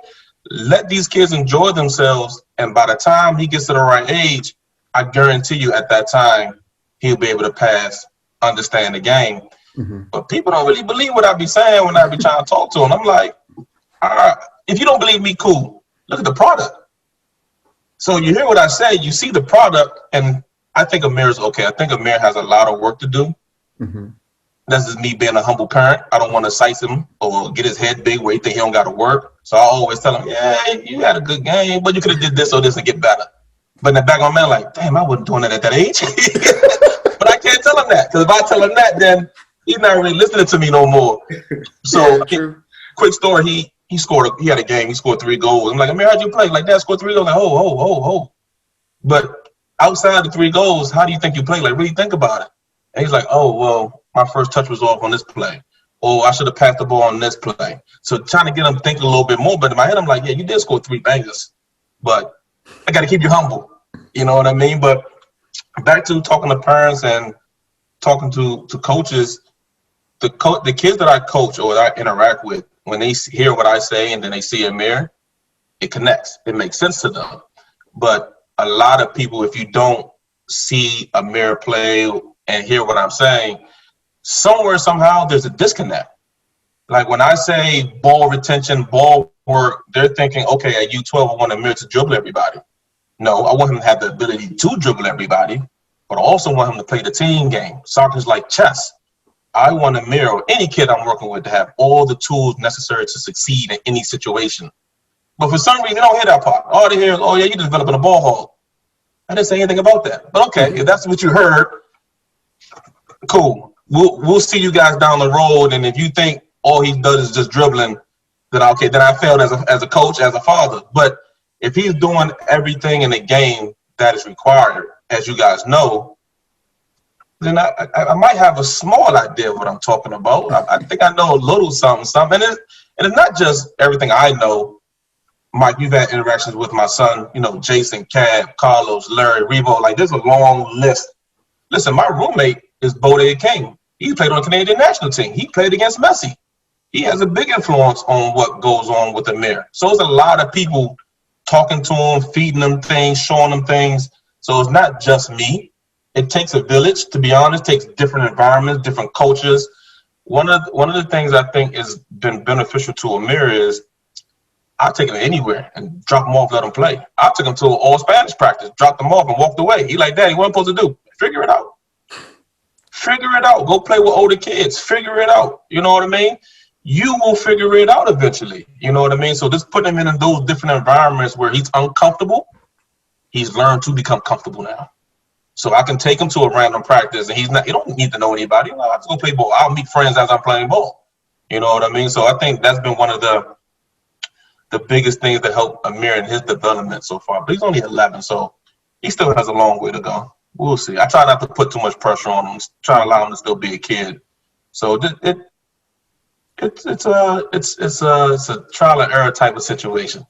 Let these kids enjoy themselves. And by the time he gets to the right age, I guarantee you at that time, he'll be able to pass, understand the game. Mm-hmm. But people don't really believe what I be saying when I be trying to talk to them. I'm like, if you don't believe me, cool. Look at the product. So you hear what I say, you see the product, and I think Amir's okay. I think Amir has a lot of work to do. Mm-hmm. That's just me being a humble parent. I don't want to size him or get his head big where he think he don't got to work. So I always tell him, yeah, you had a good game, but you could have did this or this and get better. But in the back of my mind, like, damn, I wasn't doing that at that age. But I can't tell him that, because if I tell him that, then he's not really listening to me no more. So, quick story, he scored. He had a game. He scored 3 goals. I'm like, Amir, how'd you play? Like, Dad scored 3 goals. Like, oh. But outside the 3 goals, how do you think you play? Like, really think about it. And he's like, oh, well, my first touch was off on this play. Or I should have passed the ball on this play. So trying to get him thinking a little bit more. But in my head, I'm like, yeah, you did score 3 bangers. But I got to keep you humble. You know what I mean? But back to talking to parents and talking to coaches, the kids that I coach or that I interact with, when they hear what I say and then they see Amir, it connects. It makes sense to them. But a lot of people, if you don't see Amir play and hear what I'm saying, somewhere, somehow, there's a disconnect. Like when I say ball retention, ball work, they're thinking, okay, at U12, I want Amir to dribble everybody. No, I want him to have the ability to dribble everybody, but I also want him to play the team game. Soccer's like chess. I want Amir or any kid I'm working with to have all the tools necessary to succeed in any situation. But for some reason, they don't hear that part. All they hear is, oh, yeah, you're developing a ball hog. I didn't say anything about that. But okay, if that's what you heard, cool. We'll see you guys down the road. And if you think all he does is just dribbling, that I failed as a coach, as a father. But if he's doing everything in the game that is required, as you guys know, then I might have a small idea of what I'm talking about. I think I know a little something. And it's not just everything I know. Mike, you've had interactions with my son, Jason, Cab, Carlos, Larry, Revo. Like, there's a long list. Listen, my roommate is Bodie King. He played on the Canadian national team. He played against Messi. He has a big influence on what goes on with Amir. So there's a lot of people talking to him, feeding them things, showing them things. So it's not just me. It takes a village, to be honest. It takes different environments, different cultures. One of the things I think has been beneficial to Amir is I take him anywhere and drop him off, let him play. I took him to an all Spanish practice, dropped him off, and walked away. He like, Daddy, what am I supposed to do? Figure it out. Figure it out. Go play with older kids. Figure it out. You know what I mean? You will figure it out eventually. You know what I mean? So just putting him in those different environments where he's uncomfortable, he's learned to become comfortable now. So I can take him to a random practice, and he don't need to know anybody. I have to go play ball. I'll meet friends as I'm playing ball. You know what I mean? So I think that's been one of the biggest things that help Amir in his development so far. But he's only 11, so he still has a long way to go. We'll see. I try not to put too much pressure on him. Try to allow him to still be a kid. So it's a trial and error type of situation.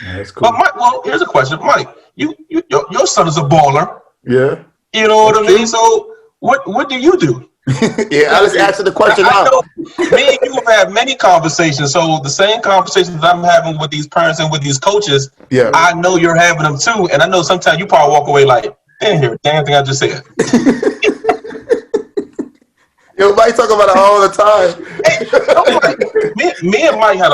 That's cool. But Mike, here's a question, Mike. Your son is a baller. Yeah. You know what I mean? So what do you do? Yeah, Alex answered the question. I know me and you have had many conversations. So the same conversations that I'm having with these parents and with these coaches, yeah, I know you're having them too. And I know sometimes you probably walk away like, didn't hear a damn thing I just said. Yo, Mike talk about it all the time. Hey, me and Mike had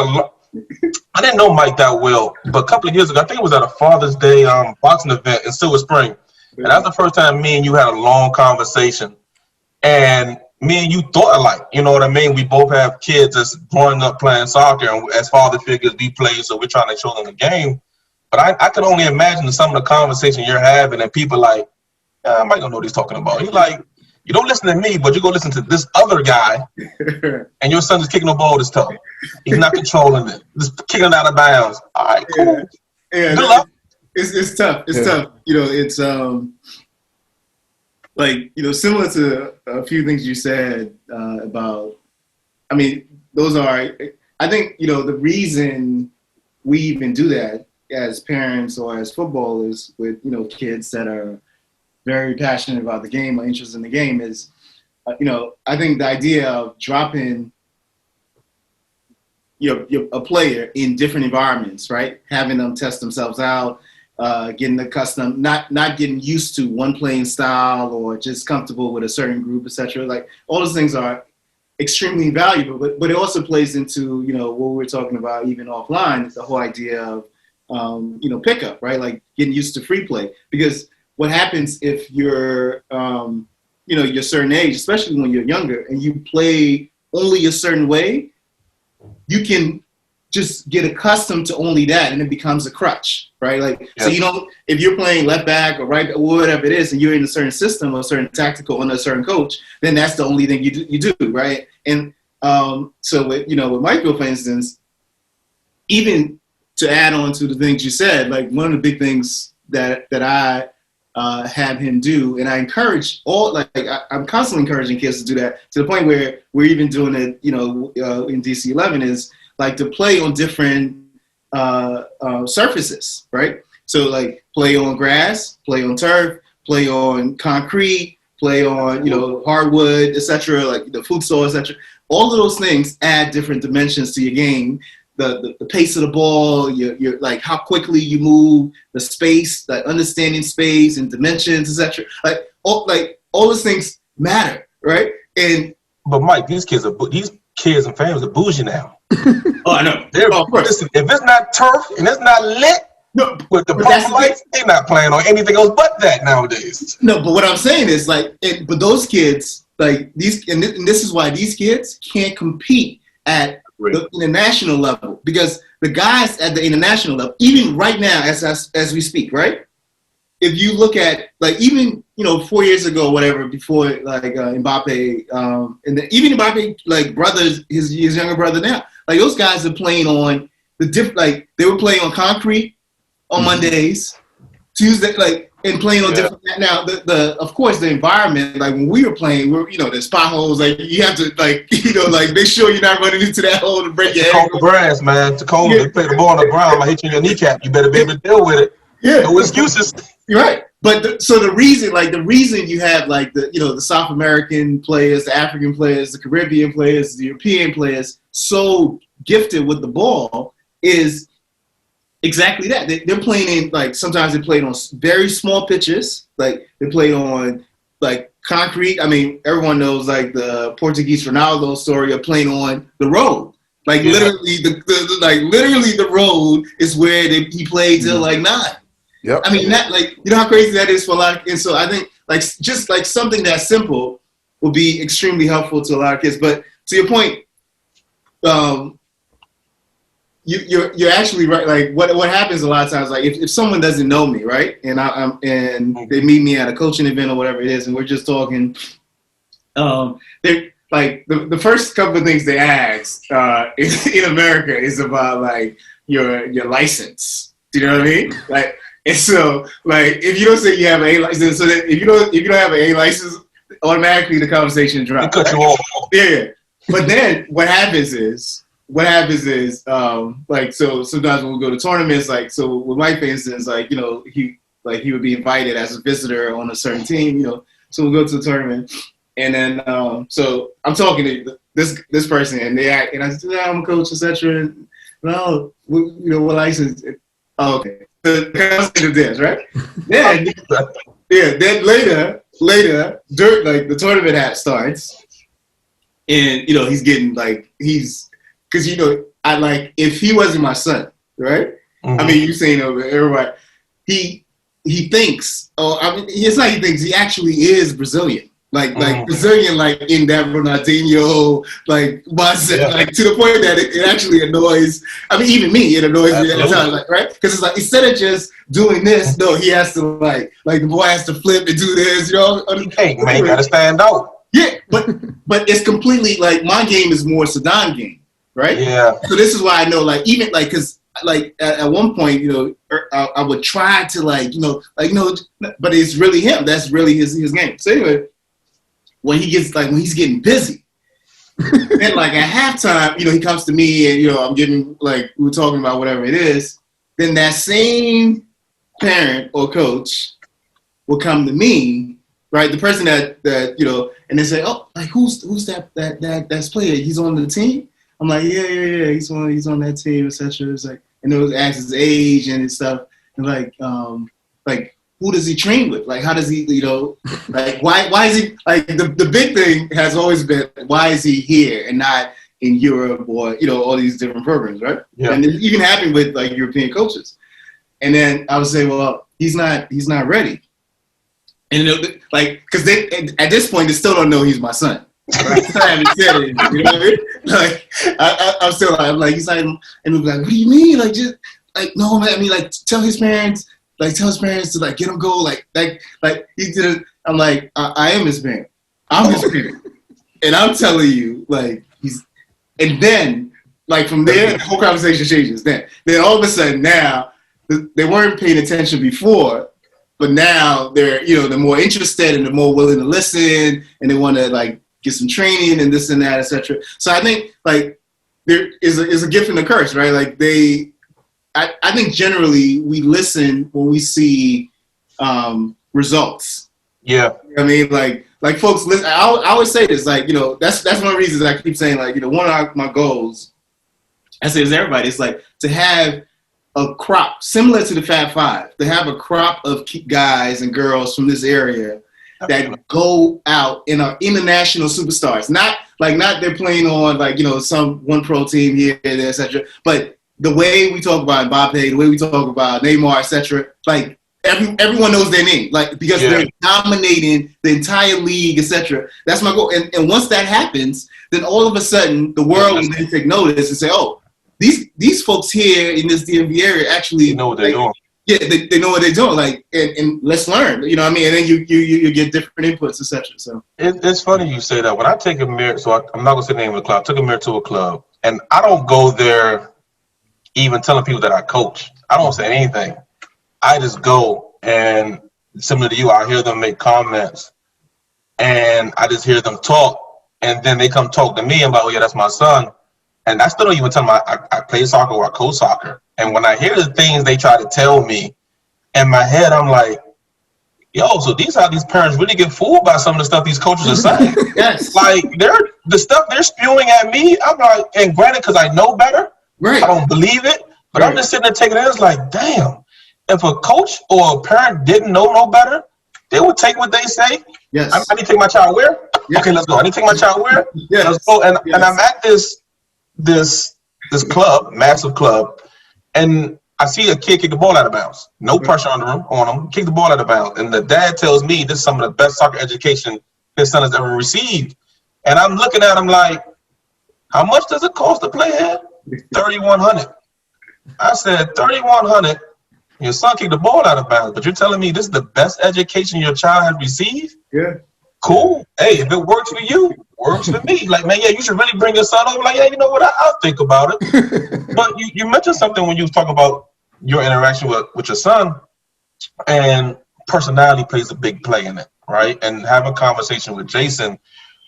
I didn't know Mike that well, but a couple of years ago, I think it was at a Father's Day boxing event in Silver Spring. And that was the first time me and you had a long conversation. And me and you thought alike, you know what I mean? We both have kids that's growing up playing soccer, and as father figures, we play, so we're trying to show them the game. But I can only imagine some of the conversation you're having, and people like, I might not know what he's talking about. He's like, you don't listen to me, but you go listen to this other guy, and your son is kicking the ball with his toe. He's not controlling it. Just kicking it out of bounds. All right, cool. Yeah, good luck. It's tough. It's tough. It's similar to a few things you said about, those are, I think, the reason we even do that as parents or as footballers with, kids that are very passionate about the game or interested in the game is, I think the idea of dropping a player in different environments, right? Having them test themselves out, getting accustomed, not getting used to one playing style or just comfortable with a certain group, etc. Like all those things are extremely valuable, but it also plays into, what we're talking about even offline, the whole idea of, pickup, right? Like getting used to free play. Because what happens if you're, you're a certain age, especially when you're younger, and you play only a certain way, you can just get accustomed to only that, and it becomes a crutch, right? Like, so if you're playing left back or right, or whatever it is, and you're in a certain system or a certain tactical under a certain coach, then that's the only thing you do, right? And so with Michael, for instance, even to add on to the things you said, like one of the big things that I have him do, and I encourage I'm constantly encouraging kids to do that, to the point where we're even doing it, in DC 11, is like to play on different surfaces, right? So like play on grass, play on turf, play on concrete, play on hardwood, etc. Like the futsal, etc. All of those things add different dimensions to your game. The pace of the ball, your like how quickly you move, the space, like understanding space and dimensions, etc. Like all those things matter, right? But Mike, these kids and families are bougie now. Oh, I know. Listen, if it's not turf and it's not lit with the purple lights, they're not playing on anything else but that nowadays. No, but what I'm saying is but those kids, like these, and this is why these kids can't compete at the international level, because the guys at the international level, even right now as we speak, right? if you look at like even 4 years ago, whatever, before like Mbappe, and even Mbappe like brothers, his younger brother now, like those guys are playing on like they were playing on concrete on Mondays, Tuesday, like and playing on different. Now the of course the environment, like when we were playing, there's potholes, like you have to like like make sure you're not running into that hole to break your head. Tacoma grass, man. Tacoma, they play the ball on the ground. I hit you in your kneecap. You better be able to deal with it. Yeah, no excuses. You're right. But so the reason you have like the South American players, the African players, the Caribbean players, the European players so gifted with the ball is exactly that. They're playing in like sometimes they played on very small pitches, like they played on like concrete. I mean, everyone knows like the Portuguese Ronaldo story of playing on the road. Like literally the road is where he played till like 9. Yep. I mean, that like how crazy that is for a lot of kids. So I think like just like something that simple will be extremely helpful to a lot of kids. But to your point, you're actually right. Like what happens a lot of times, like if someone doesn't know me, right, and they meet me at a coaching event or whatever it is, and we're just talking, they like the first couple of things they ask in America is about like your license. Do you know what I mean? Like. And so, like, if you don't say you have an A license, so that if you don't have an A license, automatically the conversation drops. They cut you off. Yeah. But then what happens is like, so sometimes when we go to tournaments, like, so with Mike, for instance, like, he would be invited as a visitor on a certain team, so we'll go to the tournament, and then so I'm talking to this person, and they act, and I said, I'm a coach, etc. No, what license? Oh, okay. The concept of this, right? Then later, dirt like the tournament hat starts, and he's getting like because I like if he wasn't my son, right? Mm-hmm. I mean, you saying everybody, he thinks. Oh, I mean, it's not he thinks. He actually is Brazilian. Like Brazilian, like in that Ronaldinho, like mindset, like to the point that it actually annoys. I mean, even me, it annoys me at the time, like right? Because it's like instead of just doing this, no, he has to like the boy has to flip and do this, Hey, man, gotta stand out. Yeah, but it's completely like my game is more Saddam game, right? Yeah. So this is why I know, like even like because like at one point, I would try to like but it's really him. That's really his game. So anyway. When he's getting busy, then like at halftime, he comes to me and I'm getting like we were talking about whatever it is. Then that same parent or coach will come to me, right? The person that and they say, oh, like who's that player? He's on the team. I'm like, yeah, he's on that team, etc. It's like, and it was asked his age and stuff, and like who does he train with? Like, how does he, like, why is he, like, the big thing has always been, why is he here and not in Europe or, all these different programs, right? Yeah. And it even happened with, like, European coaches. And then I would say, well, he's not ready. And, like, because they, at this point, they still don't know he's my son. Right? I haven't said it, you know what I mean? Like, I'm still like, he's like, and they'll be like, what do you mean? Like, just, like, no, man, I mean, like, tell his parents to like get him go like he did. I'm like I am his parent. I'm his parent, and I'm telling you like and then like from there the whole conversation changes. Then all of a sudden now they weren't paying attention before, but now they're they're more interested and they're more willing to listen and they want to like get some training and this and that, etc. So I think like there is a gift and a curse, right? Like I think generally we listen when we see results. Yeah. I mean, like folks listen. I always say this, like, that's one of the reasons I keep saying, like, one of my goals, I say to everybody, it's like to have a crop similar to the Fab Five, to have a crop of guys and girls from this area that go out and are international superstars. Not they're playing on like, some one pro team here, there, etc. But the way we talk about Mbappe, the way we talk about Neymar, etc., like everyone knows their name, like because they're dominating the entire league, etc. That's my goal. And once that happens, then all of a sudden the world will then take notice and say, oh, these folks here in this DMV area actually know what they're doing. Yeah, they know what they're doing. Like, and let's learn. You know what I mean? And then you get different inputs, etc. So it's funny you say that. When I take Amir, I'm not gonna say the name of the club. I took Amir to a club, and I don't go there even telling people that I coach. I don't say anything. I just go, and similar to you, I hear them make comments, and I just hear them talk, and then they come talk to me. I'm like, oh yeah, that's my son. And I still don't even tell them I play soccer or I coach soccer. And when I hear the things they try to tell me, in my head, I'm like, yo, so these parents really get fooled by some of the stuff these coaches are saying. yes, Like the stuff they're spewing at me, I'm like, and granted, because I know better, right. I don't believe it, but I'm just sitting there taking it. It's like, damn, if a coach or a parent didn't know no better, they would take what they say. Yes. I need to take my child where? Yes. Okay, let's go. I need to take my child where? Yes. Let's go. And I'm at this club, massive club, and I see a kid kick the ball out of bounds. No pressure on him. Kick the ball out of bounds. And the dad tells me this is some of the best soccer education his son has ever received. And I'm looking at him like, how much does it cost to play here? $3,100. I said, $3,100. Your son kicked the ball out of bounds, but you're telling me this is the best education your child has received? Yeah. Cool. Hey, if it works for you, works for me. Like, man, yeah, you should really bring your son over. Like, yeah, you know what? I'll think about it. But you mentioned something when you was talking about your interaction with your son, and personality plays a big play in it, right? And having a conversation with Jason,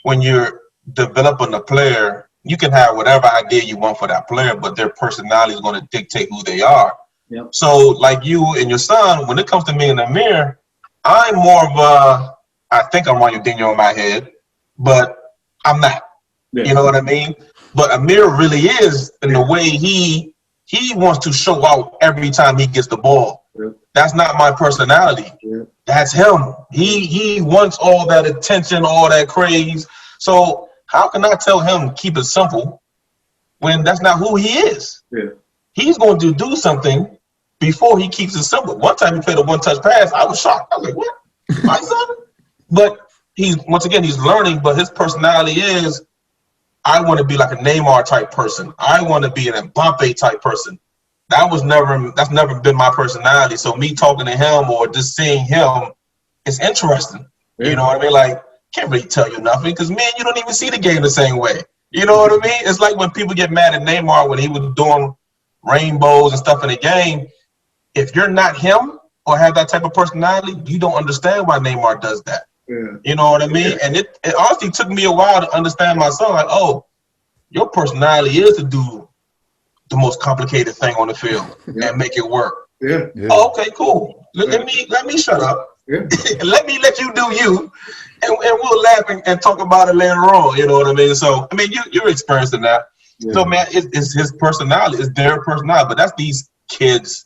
when you're developing a player, you can have whatever idea you want for that player, but their personality is going to dictate who they are. Yep. So, like you and your son, when it comes to me and Amir, I'm more of I think I'm Ronaldinho in my head, but I'm not. Yeah. You know what I mean? But Amir really is in the way he wants to show out every time he gets the ball. Yeah. That's not my personality. Yeah. That's him. He wants all that attention, all that craze. So how can I tell him keep it simple when that's not who he is? Yeah. He's going to do something before he keeps it simple. One time he played a one-touch pass. I was shocked. I was like, what? My son? But he's learning, but his personality is, I want to be like a Neymar type person. I want to be an Mbappe type person. That's never been my personality. So me talking to him or just seeing him, it's interesting. Yeah. You know what I mean? Like, can't really tell you nothing because, man, you don't even see the game the same way. You know what I mean? It's like when people get mad at Neymar when he was doing rainbows and stuff in the game. If you're not him or have that type of personality, you don't understand why Neymar does that. Yeah. You know what I mean? Yeah. And it honestly took me a while to understand my son. Like, oh, your personality is to do the most complicated thing on the field and make it work. Yeah. Oh, okay, cool. Let me shut up. Yeah. let you do you, and we'll laugh and talk about it later on. You know what I mean? So I mean, you're experiencing that. Yeah. So man, it's his personality, it's their personality. But that's these kids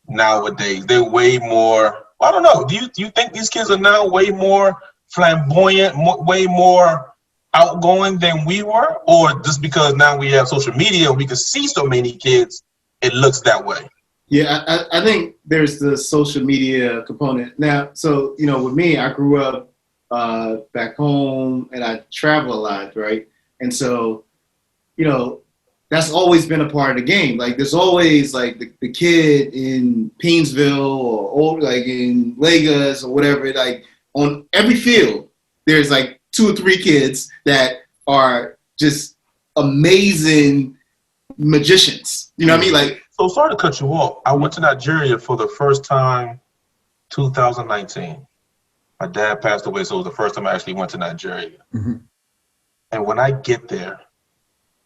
nowadays. They're way more. I don't know. Do you think these kids are now way more flamboyant, way more outgoing than we were, or just because now we have social media, we can see so many kids, it looks that way? Yeah, I think there's the social media component now. So with me, I grew up back home, and I travel a lot, right? And so, that's always been a part of the game. Like, there's always like the kid in Painesville or like in Lagos or whatever. Like, on every field, there's like 2 or 3 kids that are just amazing magicians. You know what I mean? Like, so sorry to cut you off. I went to Nigeria for the first time, 2019. My dad passed away, so it was the first time I actually went to Nigeria. Mm-hmm. And when I get there,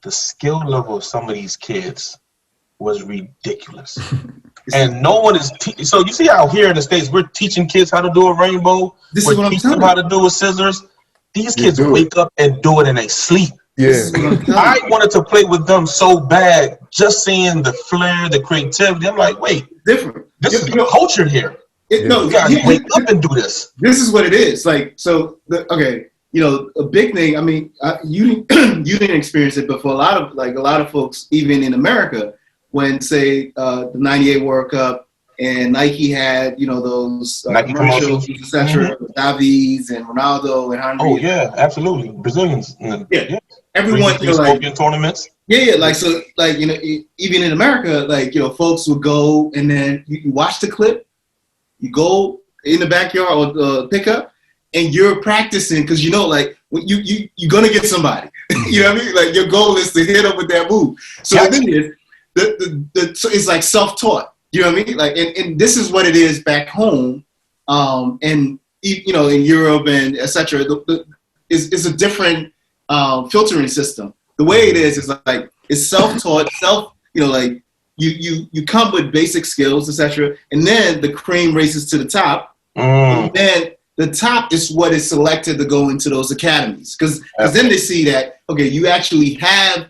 the skill level of some of these kids was ridiculous. And no one is so you see how here in the States we're teaching kids how to do a rainbow, we're teaching them how to do a scissors. These kids wake up and do it in their sleep. Yeah. I wanted to play with them so bad, just seeing the flair, the creativity. I'm like, wait, different. This is the culture here. No, you guys wake up and do this. This is what it is. Like, so a big thing. I mean, you didn't experience it, but for a lot of folks, even in America, when say the '98 World Cup and Nike had those Nike commercials, etc., Davies and Ronaldo and Henry. Oh yeah, absolutely, Brazilians. Yeah. Everyone European tournaments. Yeah, like so, like even in America, like folks would go and then you watch the clip, you go in the backyard or pickup, and you're practicing because like when you're gonna get somebody. You know what I mean? Like your goal is to hit them with that move. So the thing is, so it's like self-taught. You know what I mean? Like, and this is what it is back home, and in Europe and etc. It's a different filtering system. The way it is like it's self-taught, like you come with basic skills, etc. And then the cream races to the top, and then the top is what is selected to go into those academies because then they see that you actually have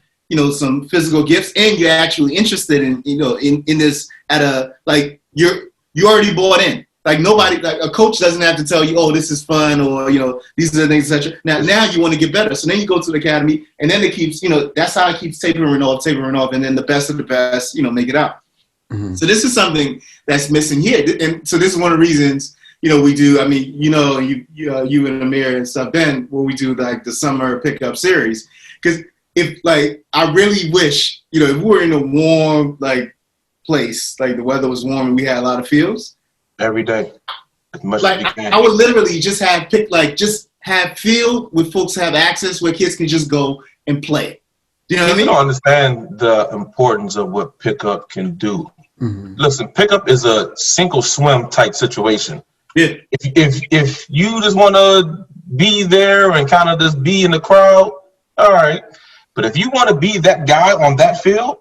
some physical gifts and you're actually interested in in this at a like you already bought in. Like nobody, like a coach doesn't have to tell you, oh, this is fun, or these are the things, etc. Now you want to get better, so then you go to the academy, and then it keeps, that's how it keeps tapering off, and then the best of the best, make it out. Mm-hmm. So this is something that's missing here, and so this is one of the reasons, we do. I mean, you and Amir and stuff. Then where we do like the summer pickup series, because if like I really wish, if we were in a warm like place, like the weather was warm and we had a lot of fields. Every day, as much like as you can. I would literally just have field where folks have access where kids can just go and play. Do you know what I mean? You don't understand the importance of what pickup can do. Mm-hmm. Listen, pickup is a sink or swim type situation. Yeah. If you just want to be there and kind of just be in the crowd, all right. But if you want to be that guy on that field,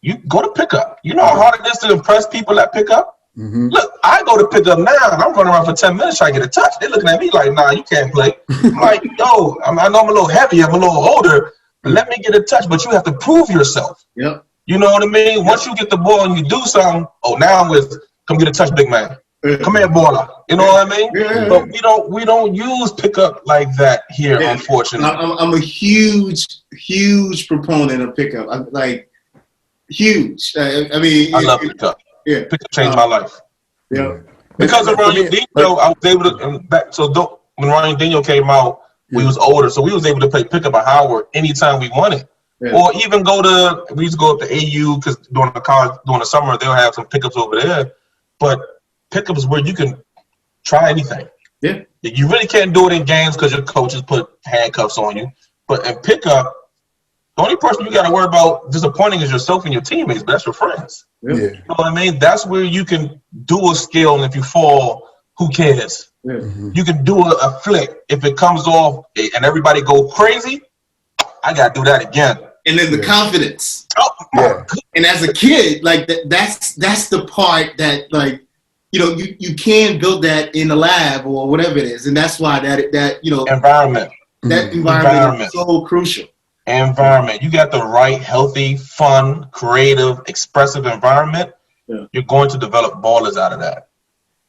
you go to pickup. You know how hard it is to impress people at pickup? Mm-hmm. Look, I go to pick up now, and I'm running around for 10 minutes trying to get a touch. They're looking at me like, nah, you can't play. I'm like, yo, I know I'm a little heavy, I'm a little older, but let me get a touch. But you have to prove yourself. Yep. You know what I mean? Once you get the ball and you do something, now I'm with, come get a touch, big man. Come here, baller. You know what I mean? Yeah. But we don't use pickup like that here, unfortunately. I'm a huge proponent of pickup. I'm like huge. I love pickup. Yeah, pickup changed my life. Yeah, because of Ronaldinho, I was able to. When Ronaldinho came out, we was older, so we was able to play pickup at Howard anytime we wanted, or even we used to go up to AU because during the summer they'll have some pickups over there. But pickup is where you can try anything. Yeah, you really can't do it in games because your coaches put handcuffs on you. But in pickup, the only person you got to worry about disappointing is yourself and your teammates, but that's your friends. Yeah. You know what I mean? That's where you can do a skill, and if you fall, who cares? Yeah. Mm-hmm. You can do a flick. If it comes off and everybody go crazy, I got to do that again. And then the confidence. Oh, yeah. And as a kid, like that's the part that like, you can build that in the lab or whatever it is. And that's why that environment. That environment is so crucial. Environment. You got the right, healthy, fun, creative, expressive environment. Yeah. You're going to develop ballers out of that.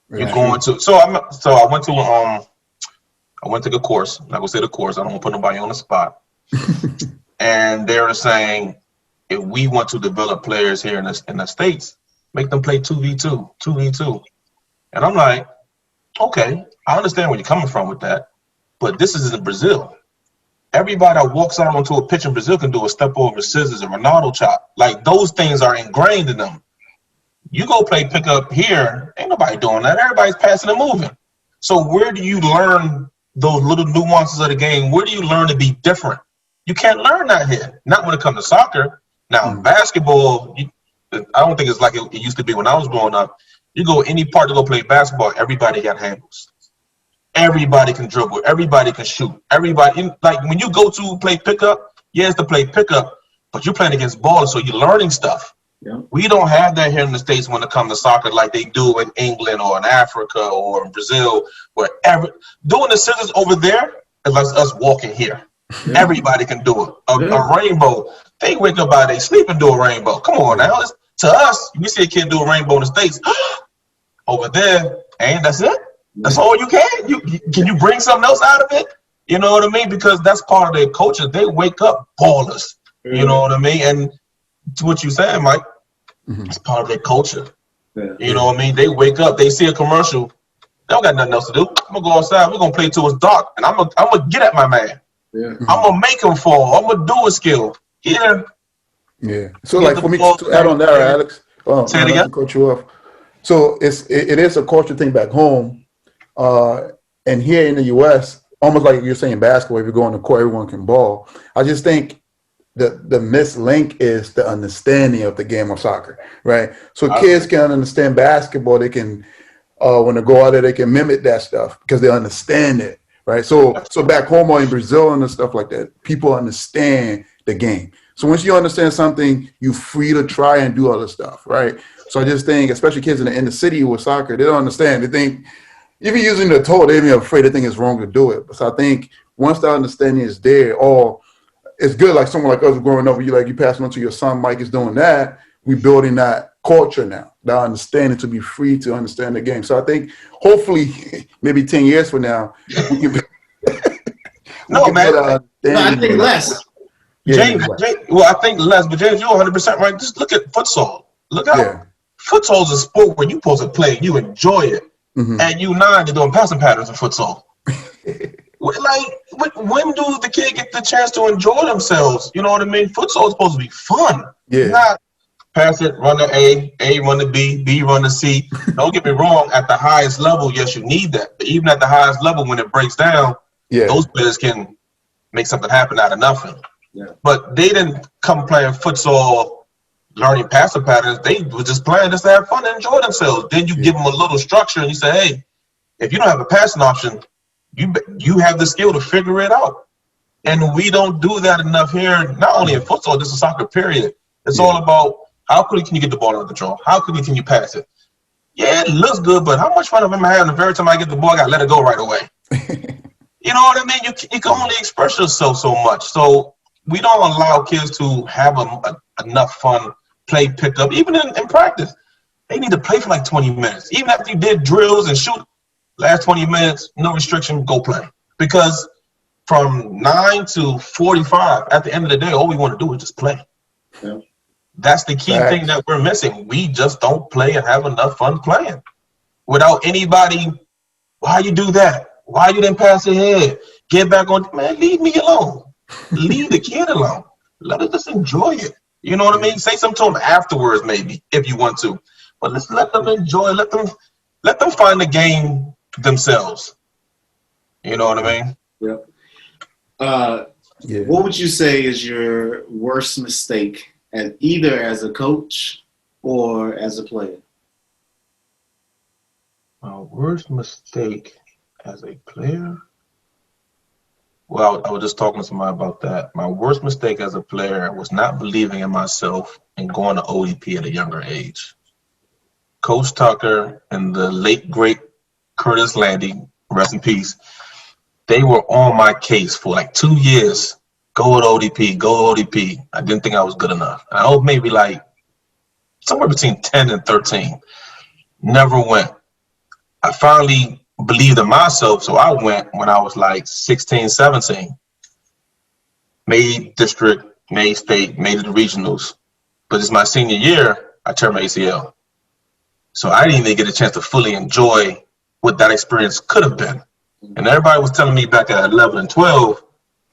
You're going to. So I went to a course. I'm not gonna say the course. I don't want to put nobody on the spot. And they were saying, if we want to develop players here in the States, make them play 2v2. And I'm like, okay, I understand where you're coming from with that, but this is in Brazil. Everybody that walks out onto a pitch in Brazil can do a step over scissors, a Ronaldo chop. Like, those things are ingrained in them. You go play pickup here, ain't nobody doing that. Everybody's passing and moving. So where do you learn those little nuances of the game? Where do you learn to be different? You can't learn that here. Not when it comes to soccer. Now, basketball, I don't think it's like it used to be when I was growing up. You go any part to go play basketball, everybody got handles. Everybody can dribble. Everybody can shoot. Everybody, like when you go to play pickup, it's to play pickup, but you're playing against ballers, so you're learning stuff. Yeah. We don't have that here in the States when it comes to soccer like they do in England or in Africa or in Brazil. Doing the scissors over there is like us walking here. Yeah. Everybody can do it. A rainbow. They wake up out of their sleep and do a rainbow. Come on now. To us, we see a kid do a rainbow in the States. Over there, and that's it. That's all you can. Can you bring something else out of it? You know what I mean? Because that's part of their culture. They wake up ballers. You know what I mean? And to what you saying, Mike, it's part of their culture. Yeah. You know what I mean? They wake up, they see a commercial, they don't got nothing else to do. I'm gonna go outside, we're gonna play till it's dark, and I'm gonna get at my man. Yeah. I'm gonna make him fall, I'm gonna do a skill. Here, Yeah. So Get like the for me ball to add on that, there. Alex. Oh, Say no, it not again. to cut you off. So it is a culture thing back home, and here in the U.S., almost like you're saying basketball. If you go on the court, everyone can ball. I just think the missed link is the understanding of the game of soccer, right? So kids can understand basketball. They can when they go out there, they can mimic that stuff because they understand it, right? So back home or in Brazil and stuff like that, people understand the game. So once you understand something, you're free to try and do other stuff, right? So I just think, especially kids in the inner city with soccer, they don't understand. They think even using the toe, they're even afraid they think it's wrong to do it. So I think once that understanding is there, or it's good. Like someone like us growing up, you pass on to your son. Mike is doing that. We building that culture now, that understanding to be free to understand the game. So I think hopefully maybe 10 years from now we can No, man. No, I think less. James, well, I think less, but James, you're 100% right. Just look at futsal. Look how futsal is a sport where you're supposed to play, you enjoy it, and you nine to doing passing patterns in futsal. Like, when do the kid get the chance to enjoy themselves? You know what I mean? Futsal is supposed to be fun. Yeah. Not pass it, run to A run to B run to C. Don't get me wrong, at the highest level, yes, you need that. But even at the highest level, when it breaks down, those players can make something happen out of nothing. Yeah. But they didn't come playing futsal, learning passing patterns. They were just playing just to have fun and enjoy themselves. Then you give them a little structure and you say, hey, if you don't have a passing option, you have the skill to figure it out. And we don't do that enough here, not only in futsal, just a soccer period. It's all about how quickly can you get the ball under control? How quickly can you pass it? Yeah, it looks good, but how much fun am I having the very time I get the ball, I got to let it go right away. You know what I mean? You can only express yourself so much. So we don't allow kids to have enough fun, play, pick up, even in practice. They need to play for like 20 minutes. Even after you did drills and shoot, last 20 minutes, no restriction, go play. Because from 9 to 45, at the end of the day, all we want to do is just play. Yeah. That's the key thing that we're missing. We just don't play and have enough fun playing. Without anybody, why you do that? Why you didn't pass ahead? Get back on. Man, leave me alone. Leave the kid alone. Let us just enjoy it. You know what I mean? Say something to them afterwards, maybe, if you want to. But let's let them enjoy. Let them find the game themselves. You know what I mean? Yeah. What would you say is your worst mistake, either as a coach or as a player? My worst mistake as a player? Well, I was just talking to somebody about that. My worst mistake as a player was not believing in myself and going to ODP at a younger age. Coach Tucker and the late, great Curtis Landy, rest in peace, they were on my case for like 2 years. Go to ODP, go to ODP. I didn't think I was good enough. I was maybe like somewhere between 10 and 13. Never went. I finally believed in myself, so I went when I was like 16, 17. Made district, made state, made the regionals. But it's my senior year, I turned my ACL. So I didn't even get a chance to fully enjoy what that experience could have been. And everybody was telling me back at 11 and 12,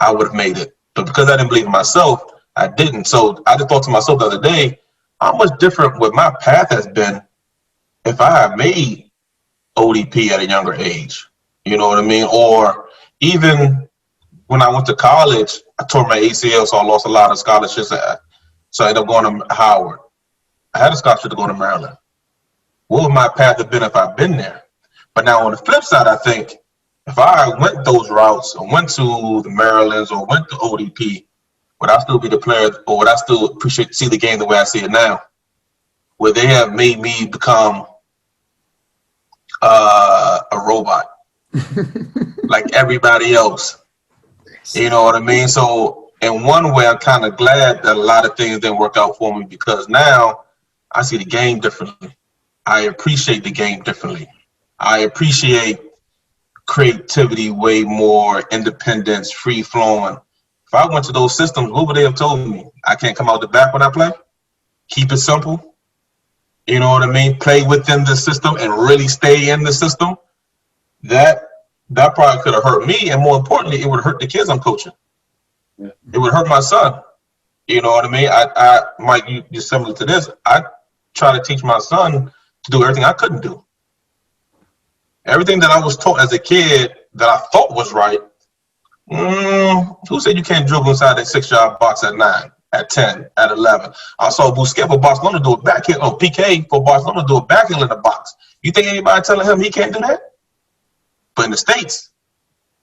I would have made it. But because I didn't believe in myself, I didn't. So I just thought to myself the other day, how much different would my path has been if I had made ODP at a younger age? You know what I mean? Or even when I went to college, I tore my ACL, so I lost a lot of scholarships. So I ended up going to Howard. I had a scholarship to go to Maryland. What would my path have been if I'd been there? But now on the flip side, I think if I went those routes or went to the Marylands or went to ODP, would I still be the player, or would I still see the game the way I see it now? Would they have made me become a robot like everybody else? You know what I mean? So in one way, I'm kind of glad that a lot of things didn't work out for me, because now I see the game differently. I appreciate the game differently. I appreciate creativity way more, independence, free flowing. If I went to those systems, what would they have told me? I can't come out the back when I play? Keep it simple. You know what I mean? Play within the system and really stay in the system. That probably could have hurt me, and more importantly, it would hurt the kids I'm coaching. Yeah. It would hurt my son. You know what I mean? Mike, you're similar to this. I try to teach my son to do everything I couldn't do. Everything that I was taught as a kid that I thought was right. Who said you can't dribble inside that 6-yard box at 9, at 10, at 11? I saw Busquets for Barcelona do a backhand, PK for Barcelona do a backhand in the box. You think anybody telling him he can't do that? But in the States,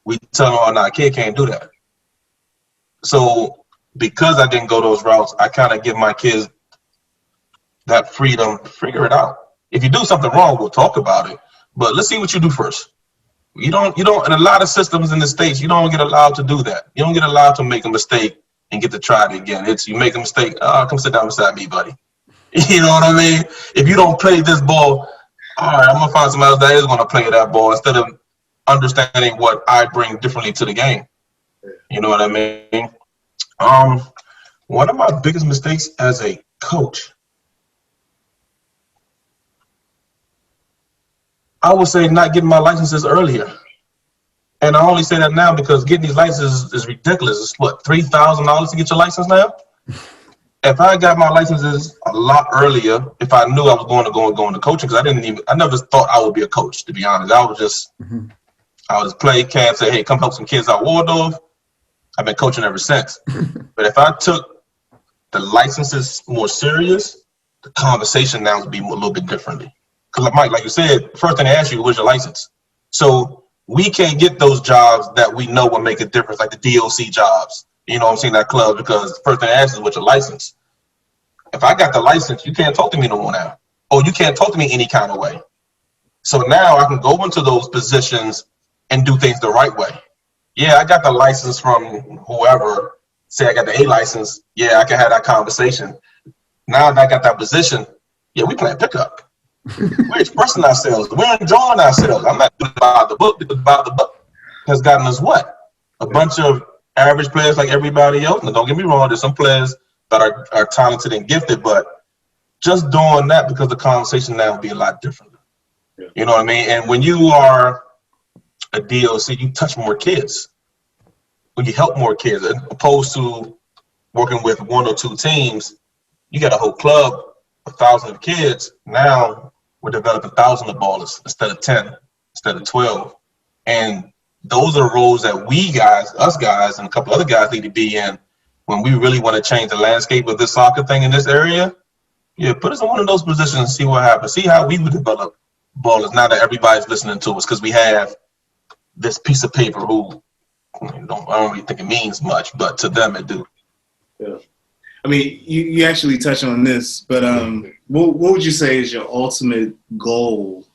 we tell him, oh, no, kid can't do that. So because I didn't go those routes, I kind of give my kids that freedom to figure it out. If you do something wrong, we'll talk about it. But let's see what you do first. You don't, in a lot of systems in the States, you don't get allowed to do that. You don't get allowed to make a mistake and get to try it again. It's you make a mistake, come sit down beside me, buddy. You know what I mean? If you don't play this ball, all right, I'm going to find somebody else that is going to play that ball instead of understanding what I bring differently to the game. You know what I mean? One of my biggest mistakes as a coach, I would say not getting my licenses earlier. And I only say that now because getting these licenses is ridiculous. It's what, $3,000 to get your license now? If I got my licenses a lot earlier, if I knew I was going to go into coaching, because I never thought I would be a coach, to be honest. I would just play camp, say, hey, come help some kids out Waldorf. I've been coaching ever since. But if I took the licenses more serious, the conversation now would be a little bit differently. Because Mike, like you said, the first thing they ask you, where's your license? So we can't get those jobs that we know will make a difference, like the DOC jobs. You know what I'm saying, that club, because the first thing they ask is what's your license. If I got the license, you can't talk to me no more now. Or you can't talk to me any kind of way. So now I can go into those positions and do things the right way. Yeah, I got the license from whoever. Say I got the A license. Yeah, I can have that conversation. Now that I got that position, yeah, we playing pickup. We're expressing ourselves. We're enjoying ourselves. I'm not doing about the book because about the book has gotten us what? A bunch of average players like everybody else. Now, don't get me wrong. There's some players that are talented and gifted, but just doing that because the conversation now will be a lot different. Yeah. You know what I mean? And when you are a DOC, you touch more kids. When you help more kids, as opposed to working with 1 or 2 teams, you got a whole club, 1,000 kids. Now we're developing thousands of ballers instead of 10, instead of 12. And those are roles that we guys, us guys, and a couple other guys need to be in when we really want to change the landscape of this soccer thing in this area. Yeah, put us in one of those positions and see what happens. See how we would develop ballers now that everybody's listening to us, because we have this piece of paper who I don't really think it means much, but to them it do. Yeah. I mean, you actually touched on this, but what would you say is your ultimate goal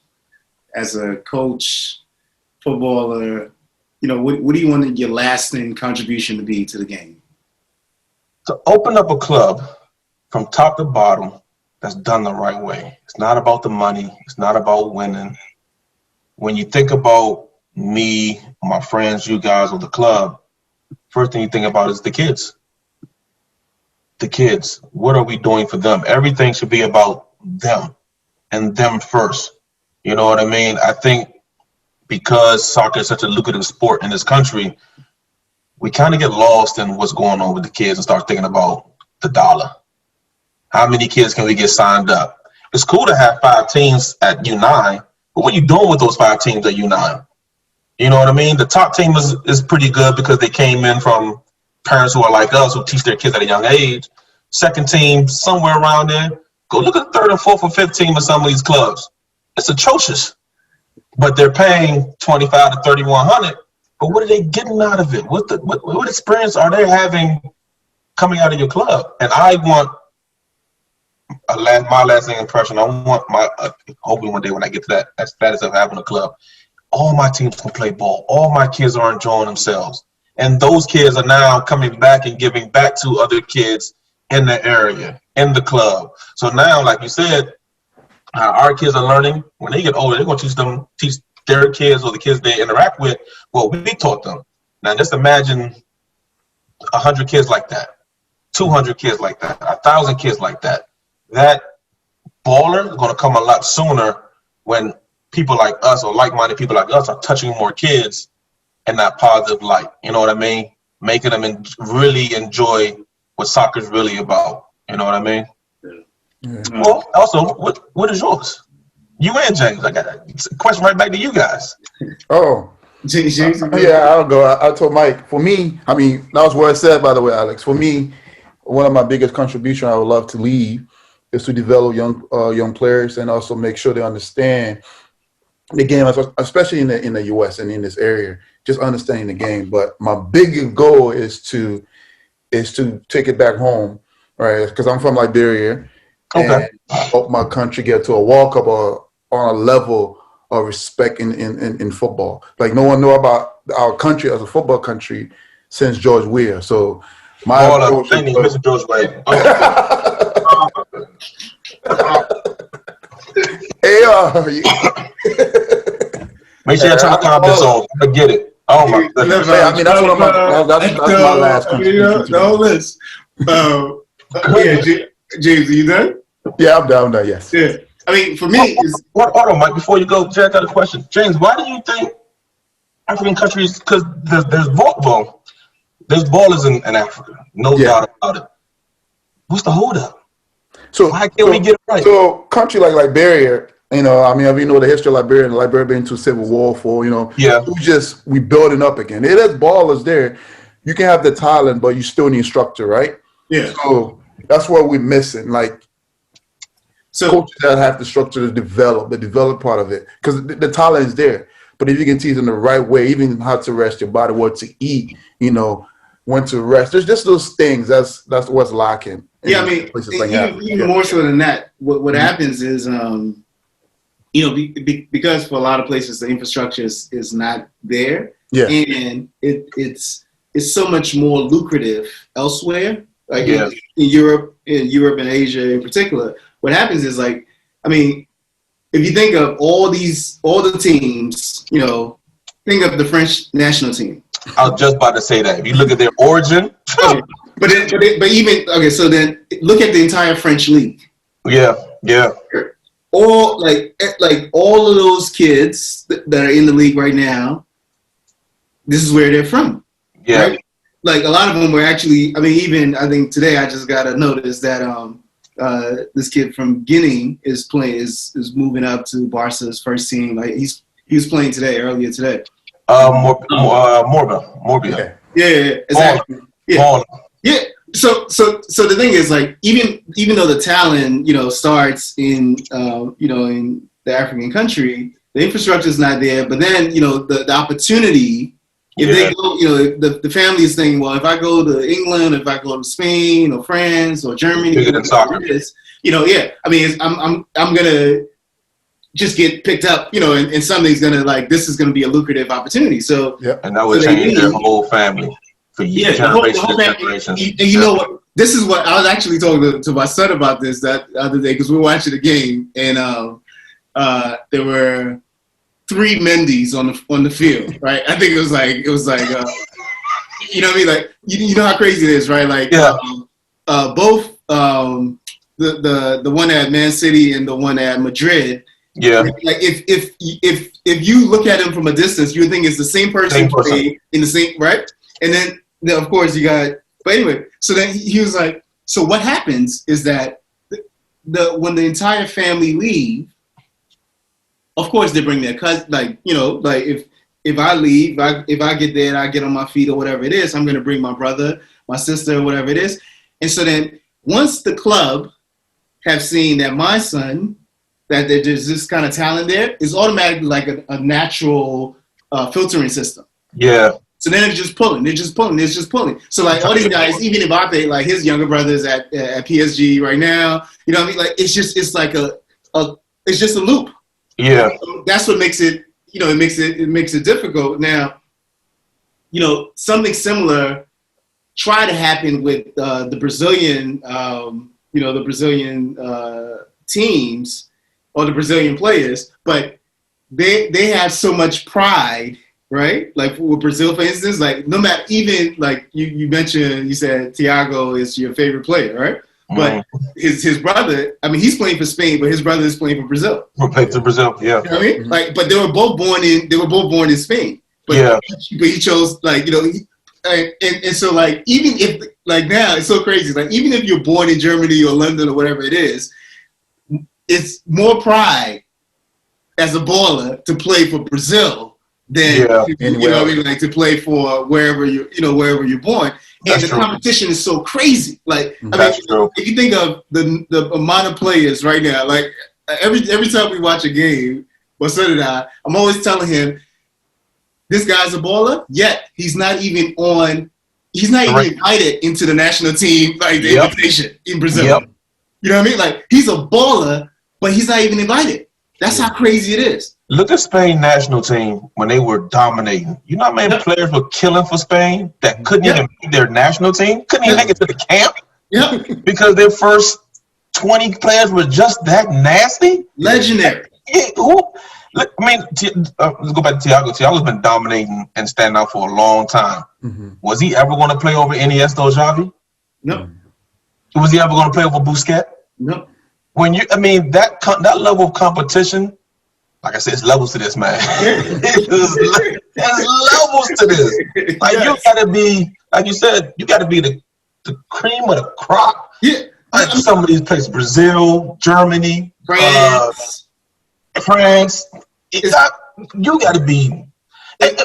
as a coach, footballer? You know, what do you want your lasting contribution to be to the game? To open up a club from top to bottom that's done the right way. It's not about the money. It's not about winning. When you think about me, my friends, you guys, or the club, first thing you think about is the kids. The kids. What are we doing for them? Everything should be about them and them first. You know what I mean? I think because soccer is such a lucrative sport in this country, we kind of get lost in what's going on with the kids and start thinking about the dollar. How many kids can we get signed up? It's cool to have 5 teams at U9, but what are you doing with those 5 teams at U9? You know what I mean? The top team is pretty good because they came in from parents who are like us, who teach their kids at a young age. Second team, somewhere around there. Go look at the 3rd or 4th or 5th team of some of these clubs. It's atrocious. But they're paying $2,500 to $3,100. But what are they getting out of it? What experience are they having coming out of your club? And I want my lasting impression. I want hopefully one day when I get to that status of having a club, all my teams can play ball. All my kids are enjoying themselves. And those kids are now coming back and giving back to other kids in the area, in the club. So now, like you said, our kids are learning. When they get older, they're going to teach their kids or the kids they interact with what we taught them. Now, just imagine 100 kids like that, 200 kids like that, 1,000 kids like that. That baller is going to come a lot sooner when people like us or like-minded people like us are touching more kids in that positive light. You know what I mean? Making them really enjoy what soccer's really about. You know what I mean? Yeah. Well, also, what is yours? You and James. I got a question right back to you guys. Oh. James, Yeah, I'll go. I told Mike, for me, I mean, that was what I said, by the way, Alex. For me, one of my biggest contributions I would love to leave is to develop young players and also make sure they understand the game, especially in the U.S. and in this area, just understanding the game. But my biggest goal is to take it back home, right? Because I'm from Liberia, Okay. and help my country get to a World Cup or on a level of respect in football. Like no one know about our country as a football country since George Weah. So my approach Thank you, Mr. George Weah. Make sure you turn the comments off. Forget it. Oh my goodness. I mean, that's what that's my last contribution. No list. Yeah, James, are you done? Yeah, I'm down there. Yes. Yeah. I mean, for me, hold on, Mike. Before you go, Jack, I got a question. James, why do you think African countries? Because there's ballers in Africa, no doubt about it. What's the holdup? So why can't we get it right? So, country like Liberia, you know, I mean, we know the history of Liberia, and Liberia been to civil war for, you know, we building up again. It is ballers there. You can have the talent, but you still need structure, right? Yeah. So that's what we're missing. Like, coaches that have the structure to develop part of it, because the talent is there. But if you can teach them the right way, even how to rest your body, what to eat, you know, when to rest, there's just those things. That's what's lacking. Yeah, I mean, even more so than that. What happens is, you know, because for a lot of places the infrastructure is not there, and it's so much more lucrative elsewhere, like in Europe and Asia in particular. What happens is, like, I mean, if you think of all the teams, you know, think of the French national team. I was just about to say that. If you look at their origin. But even so then look at the entire French league. Yeah. All like all of those kids that are in the league right now, this is where they're from. Yeah. Right? Like a lot of them were actually, I mean, I think today I just got a notice that this kid from Guinea is moving up to Barca's first team. Like he was playing earlier today. Morbia. Yeah, exactly. Yeah. So the thing is, like, even though the talent, you know, starts in in the African country, the infrastructure is not there. But then, you know, the opportunity, if they go, you know, the family is thinking, well, if I go to England, if I go to Spain or France or Germany, you know, I mean, I'm gonna just get picked up, you know, and something's gonna, like, this is gonna be a lucrative opportunity. So and that would change their whole family. Generations. And you know what? This is what I was actually talking to my son about this that other day, because we were watching the game, and there were 3 Mendy's on the field, right? I think it was like you know what I mean? Like you know how crazy it is, right? Like both the one at Man City and the one at Madrid. Yeah. Like if you look at him from a distance, you would think it's the same person. In the same, right? And then of course you got, but anyway, so then he was like, so what happens is that when the entire family leave, of course they bring their cousin, like, you know, like if I leave, if I get there and I get on my feet or whatever it is, I'm going to bring my brother, my sister, whatever it is. And so then once the club have seen that my son, that there's this kind of talent there, it's automatically like a natural filtering system. Yeah. So then they're just pulling. So like all these guys, even Mbappe, like his younger brother's at PSG right now. You know what I mean? Like it's just a loop. Yeah. So that's what makes it. You know, it makes it difficult. Now, you know, something similar tried to happen with the Brazilian. The Brazilian teams or the Brazilian players, but they have so much pride. Right? Like with Brazil, for instance, like no matter, even like you mentioned, you said Thiago is your favorite player, right? But his brother, I mean, he's playing for Spain, but his brother is playing for Brazil. Playing for Brazil, yeah. You know what I mean? Like, but they were both born in Spain. But he chose, like, you know, and so like even if like now it's so crazy. Like even if you're born in Germany or London or whatever it is, it's more pride as a baller to play for Brazil than you know what I mean, like to play for wherever wherever you're born. And the competition is so crazy. Like I mean, if you think of the amount of players right now, like every time we watch a game, well, so did I'm always telling him, this guy's a baller, yet he's not even invited into the national team, like the invitation in Brazil. You know what I mean? Like he's a baller, but he's not even invited. That's how crazy it is. Look at Spain national team when they were dominating. You know how many players were killing for Spain that couldn't even make their national team? Couldn't even make it to the camp? Because their first 20 players were just that nasty? Legendary. Look, I mean, let's go back to Thiago. Thiago's been dominating and standing out for a long time. Was he ever going to play over Iniesta or Xavi? No. Was he ever going to play over Busquets? No. That level of competition, like I said, it's levels to this, man. There's levels to this. Like you gotta be, like you said, you gotta be the cream of the crop. Yeah. Like some of these places, Brazil, Germany, France. You gotta be.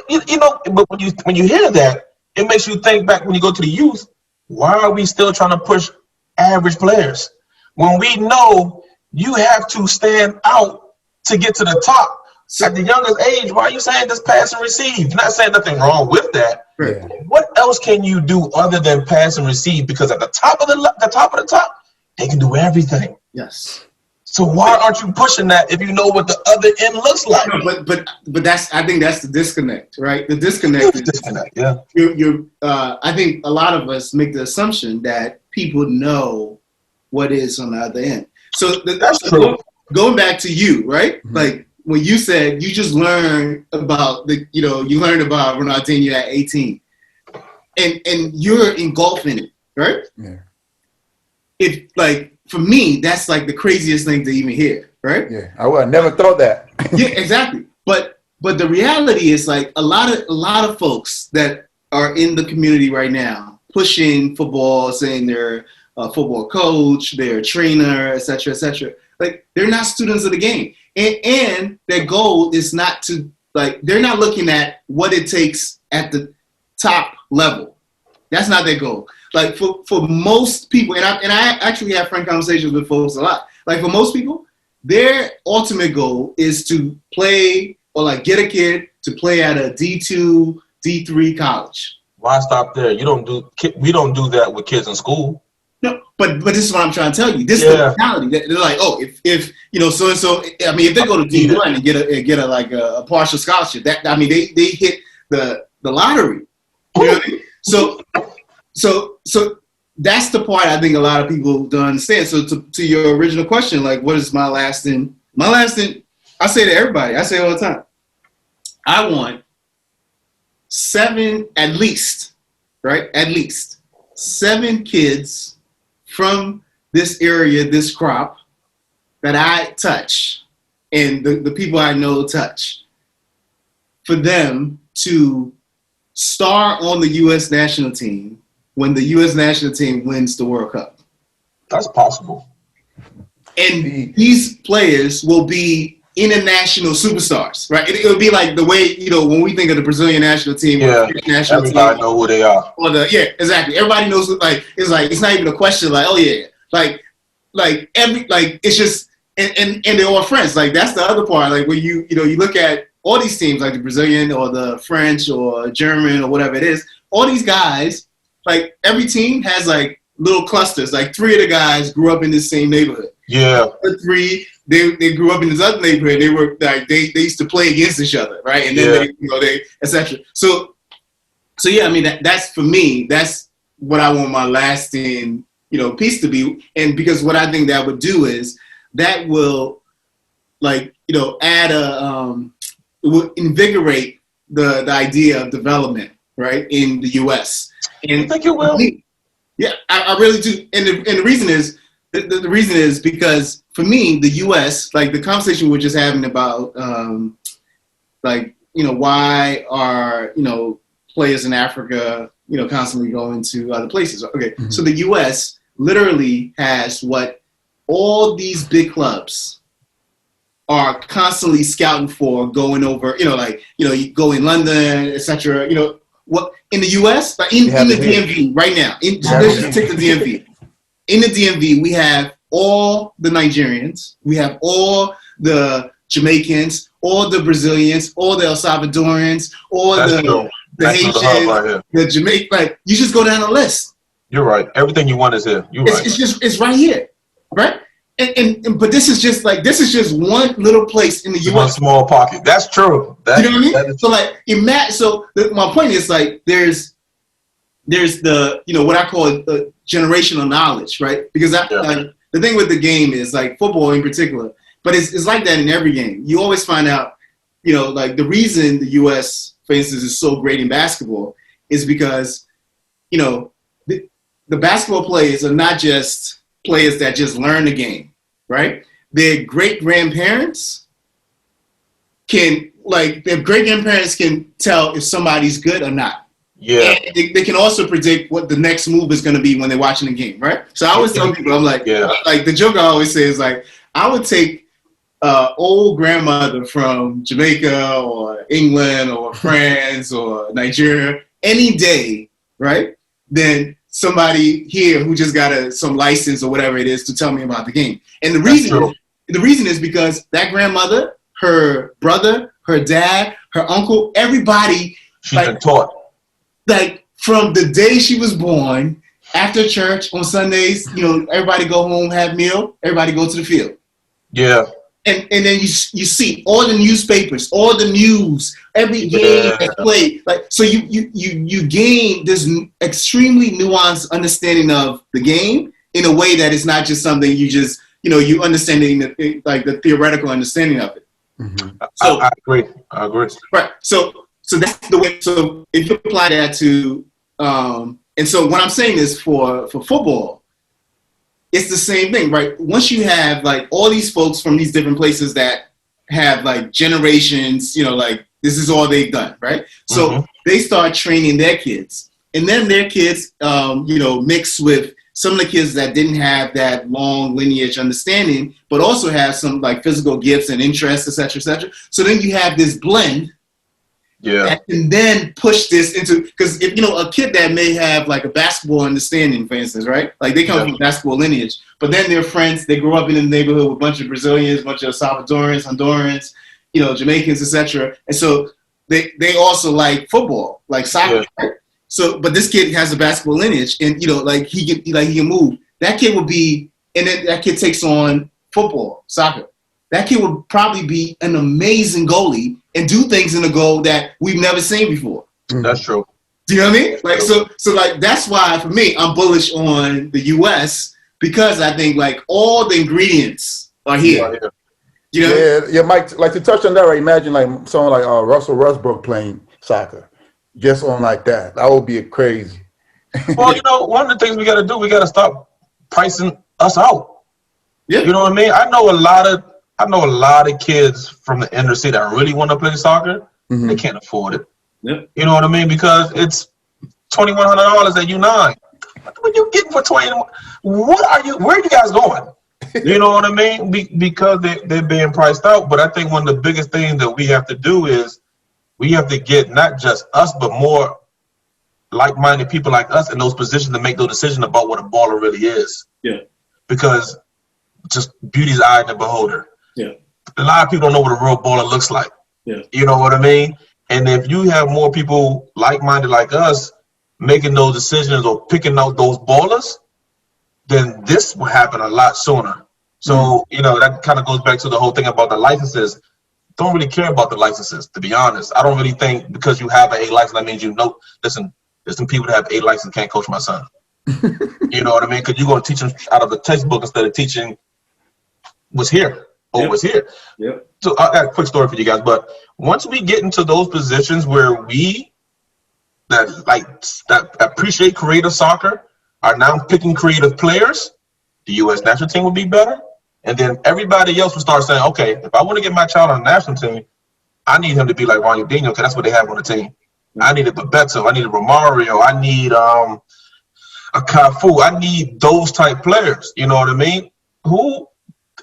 You know, but when you hear that, it makes you think back when you go to the youth. Why are we still trying to push average players when we know you have to stand out to get to the top at the youngest age? Why are you saying just pass and receive? Not saying nothing wrong with that. Yeah. What else can you do other than pass and receive? Because at the top of the top, they can do everything. Yes. So why aren't you pushing that if you know what the other end looks like? No, but I think that's the disconnect, right? The disconnect is disconnect. Yeah. I think a lot of us make the assumption that people know what is on the other end. So that's true. Going back to you, right? Mm-hmm. Like when you said you just learned about you learned about Ronaldinho at 18, and you're engulfing it, right? Yeah. If like for me, that's like the craziest thing to even hear, right? Yeah, I would have never thought that. Yeah, exactly. But the reality is like a lot of folks that are in the community right now pushing football, saying they're a football coach, they're a trainer, et cetera, et cetera. Like they're not students of the game, and their goal is not to like they're not looking at what it takes at the top level. That's not their goal. Like for most people, and I actually have frank conversations with folks a lot. Like for most people, their ultimate goal is to play or like get a kid to play at a D2, D3 college. Why stop there? We don't do that with kids in school. No, but this is what I'm trying to tell you. This is the mentality. They're like, oh, if so and so. I mean, if they go to D1 and get a partial scholarship, they hit the lottery. You know what I mean? So that's the part I think a lot of people don't understand. So to your original question, like, what is my lasting? My lasting, I say to everybody, I say all the time, I want 7 at least, right? At least 7 kids from this area, this crop that I touch and the people I know touch, for them to star on the U.S. national team when the U.S. national team wins the World Cup. That's possible. And these players will be international superstars, right? It'll be like the way, when we think of the Brazilian national team. Yeah, national everybody know who they are. Or exactly. Everybody knows, it's not even a question, like, oh yeah. It's just, and they're all friends. Like, that's the other part. Like, when you look at all these teams, like the Brazilian or the French or German or whatever it is, all these guys, like every team has like little clusters. Like 3 of the guys grew up in this same neighborhood. Yeah. The 3, they grew up in this other neighborhood. They were like they used to play against each other, right? And then they etc. So yeah, I mean that's for me. That's what I want my lasting piece to be. And because what I think that would do is that will add it will invigorate the idea of development, right, in the U.S. And you think it will? Yeah, I really do. And the reason is the reason is because for me, the U.S., like the conversation we're just having about, why are players in Africa constantly going to other places. Okay, so the U.S. literally has what all these big clubs are constantly scouting for, going over, you go in London, etc. What in the U.S., like in the DMV right now, let's just take the DMV. In the DMV, we have all the Nigerians, we have all the Jamaicans, all the Brazilians, all the El Salvadorians, all the Haitians, the Jamaican. Like, you just go down the list. You're right. Everything you want is here. It's right here, right? But this is just one little place in the U.S. One small pocket. That's true. You know what I mean? So like, my point is, like, there's the what I call generational knowledge, right? Because the thing with the game is, like, football in particular, but it's like that in every game. You always find out, like, the reason the U.S., for instance, is so great in basketball is because, the basketball players are not just players that just learn the game, right? Their great-grandparents can tell if somebody's good or not. Yeah. And they can also predict what the next move is going to be when they're watching the game, right? So I always tell people, I'm like, like the joke I always say is, like, I would take old grandmother from Jamaica or England or France or Nigeria any day, right? Than somebody here who just got some license or whatever it is to tell me about the game. And the reason is because that grandmother, her brother, her dad, her uncle, everybody, she's been taught. Like, from the day she was born, after church on Sundays, everybody go home, have meal, everybody go to the field. Yeah. And then you see all the newspapers, all the news, every game that's played. Like, so you gain this extremely nuanced understanding of the game in a way that it's not just something you just, you understanding the theoretical understanding of it. Mm-hmm. So I agree. Right. So that's the way. So if you apply that to, and so what I'm saying is for football, it's the same thing, right? Once you have, like, all these folks from these different places that have, like, generations, like, this is all they've done, right? So they start training their kids, and then their kids, mix with some of the kids that didn't have that long lineage understanding, but also have some, like, physical gifts and interests, et cetera, et cetera. So then you have this blend. Yeah. And then push this into, because if a kid that may have, like, a basketball understanding, for instance, right? Like, they come from a basketball lineage, but then they're friends. They grow up in the neighborhood with a bunch of Brazilians, a bunch of Salvadorans, Hondurans, Jamaicans, etc. And so they also like football, like soccer. Yeah. Right? So, but this kid has a basketball lineage, and like he can move. That kid would be, and then that kid takes on football, soccer. That kid would probably be an amazing goalie and do things in the goal that we've never seen before. That's true. Do you know what I mean? Like, so like, that's why, for me, I'm bullish on the U.S. because I think, like, all the ingredients are here. Yeah, Mike, like, to touch on that, right? Imagine, like, someone like Russell Westbrook playing soccer, just on like that. That would be crazy. Well, one of the things we got to do, we got to stop pricing us out. Yeah. You know what I mean? I know a lot of kids from the inner city that really want to play soccer. Mm-hmm. They can't afford it. Yep. You know what I mean? Because it's $2,100 at U9. What are you getting for $20? Where are you guys going? You know what I mean? Because they're being priced out. But I think one of the biggest things that we have to do is we have to get not just us, but more like-minded people like us in those positions to make those decisions about what a baller really is. Yeah. Because just beauty's eye in the beholder. Yeah. A lot of people don't know what a real baller looks like. Yeah. You know what I mean? And if you have more people like-minded like us making those decisions or picking out those ballers, then this will happen a lot sooner. So, that kind of goes back to the whole thing about the licenses. Don't really care about the licenses, to be honest. I don't really think because you have an A license, that means listen, there's some people that have A license can't coach my son. You know what I mean? Because you're going to teach them out of the textbook instead of teaching what's here or what's here. Yeah. So I got a quick story for you guys. But once we get into those positions where we that appreciate creative soccer are now picking creative players, the U.S. national team will be better. And then everybody else will start saying, okay, if I want to get my child on the national team, I need him to be like Ronaldinho because that's what they have on the team. I need a Bebeto. I need a Romario. I need a Cafu. I need those type players. You know what I mean?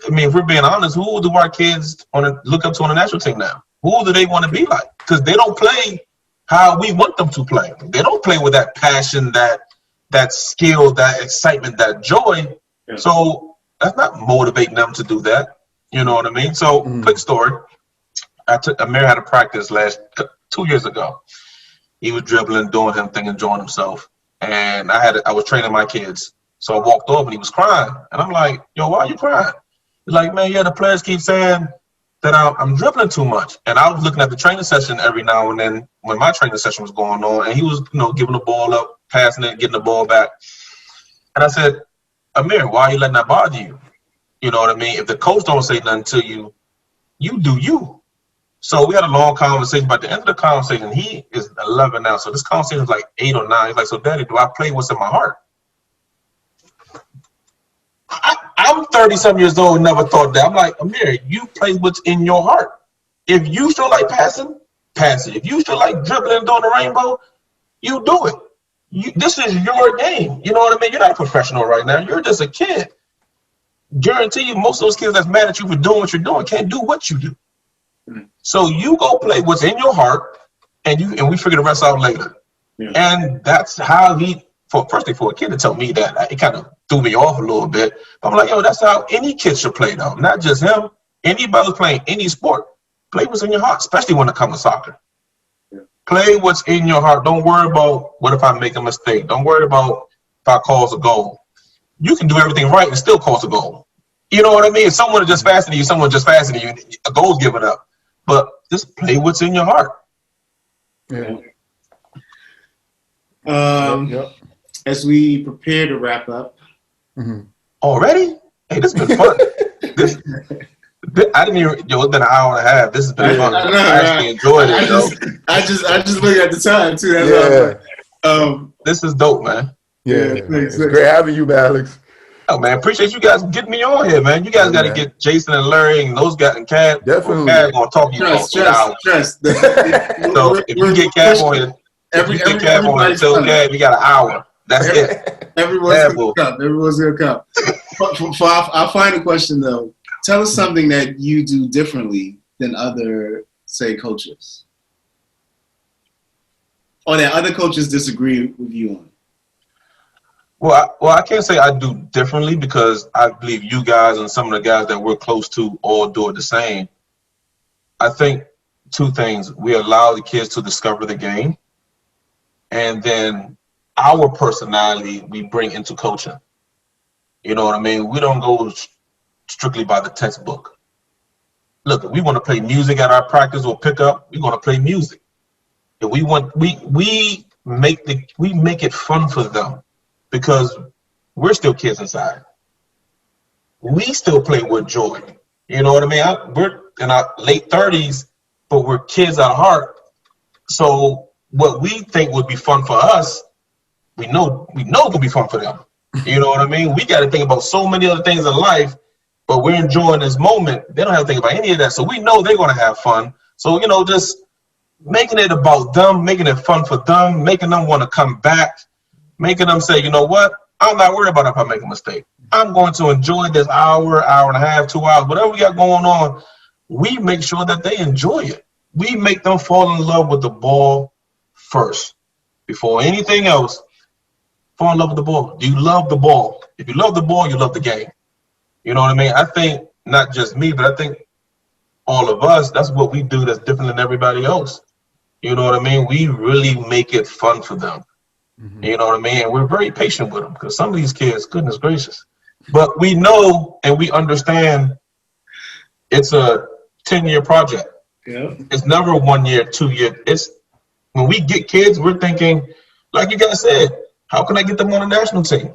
If we're being honest, who do our kids look up to on the national team now? Who do they want to be like? Because they don't play how we want them to play. They don't play with that passion, that skill, that excitement, that joy. Yeah. So that's not motivating them to do that. You know what I mean? So, quick story. Amir had a practice 2 years ago. He was dribbling, doing his thing, enjoying himself. And I was training my kids. So I walked over and he was crying. And I'm like, yo, why are you crying? He's like, man, yeah, the players keep saying that I'm dribbling too much. And I was looking at the training session every now and then when my training session was going on. And he was, giving the ball up, passing it, getting the ball back. And I said, Amir, why are you letting that bother you? You know what I mean? If the coach don't say nothing to you, you do you. So we had a long conversation. But at the end of the conversation, he is 11 now. So this conversation was like 8 or 9. He's like, so Daddy, do I play what's in my heart? I'm 30-something years old, never thought that. I'm like, Amir, you play what's in your heart. If you feel like passing, pass it. If you feel like dribbling and doing the rainbow, you do it. This is your game. You know what I mean? You're not a professional right now. You're just a kid. Guarantee you, most of those kids that's mad at you for doing what you're doing can't do what you do. So you go play what's in your heart, and we figure the rest out later. Yeah. And that's how for a kid to tell me that, it kind of threw me off a little bit. I'm like, yo, that's how any kid should play, though. Not just him. Anybody who's playing any sport, play what's in your heart, especially when it comes to soccer. Yeah. Play what's in your heart. Don't worry about what if I make a mistake. Don't worry about if I cause a goal. You can do everything right and still cause a goal. You know what I mean? If someone is just faster than you, a goal's given up. But just play what's in your heart. Yeah. As we prepare to wrap up. Already? Hey, this has been fun. I didn't even, it's been an hour and a half. This has been fun. I actually enjoyed it. I just look at the time, too. That's this is dope, man. Yeah, it's great having you, Alex. Oh, man, appreciate you guys getting me on here, man. You guys got to get Jason and Larry and those guys and Cab. Definitely. Cab going to talk to you for hours. So if you get Cab on here, until Cab, we got an hour. That's it. Everyone's going to come. For our final question, though, tell us something that you do differently than other, say, coaches. Or that other coaches disagree with you on. Well, I can't say I do differently because I believe you guys and some of the guys that we're close to all do it the same. I think two things. We allow the kids to discover the game, and then our personality we bring into coaching. You know what I mean? We don't go strictly by the textbook. Look, if we want to play music at our practice or pickup, we're going to play music. If we want, we make it fun for them. Because we're still kids inside. We still play with joy. You know what I mean? We're in our late 30s, but we're kids at heart. So what we think would be fun for us, we know it will be fun for them. You know what I mean? We got to think about so many other things in life, but we're enjoying this moment. They don't have to think about any of that. So we know they're going to have fun. So, just making it about them, making it fun for them, making them want to come back. Making them say, you know what? I'm not worried about if I make a mistake. I'm going to enjoy this hour and a half, 2 hours, whatever we got going on. We make sure that they enjoy it. We make them fall in love with the ball first. Before anything else, fall in love with the ball. Do you love the ball? If you love the ball, you love the game. You know what I mean? I think not just me, but I think all of us, that's what we do that's different than everybody else. You know what I mean? We really make it fun for them. You know what I mean? And we're very patient with them because some of these kids, goodness gracious. But we know and we understand it's a 10-year project. Yeah. It's never 1 year, 2 year. It's when we get kids, we're thinking, like you guys said, how can I get them on the national team?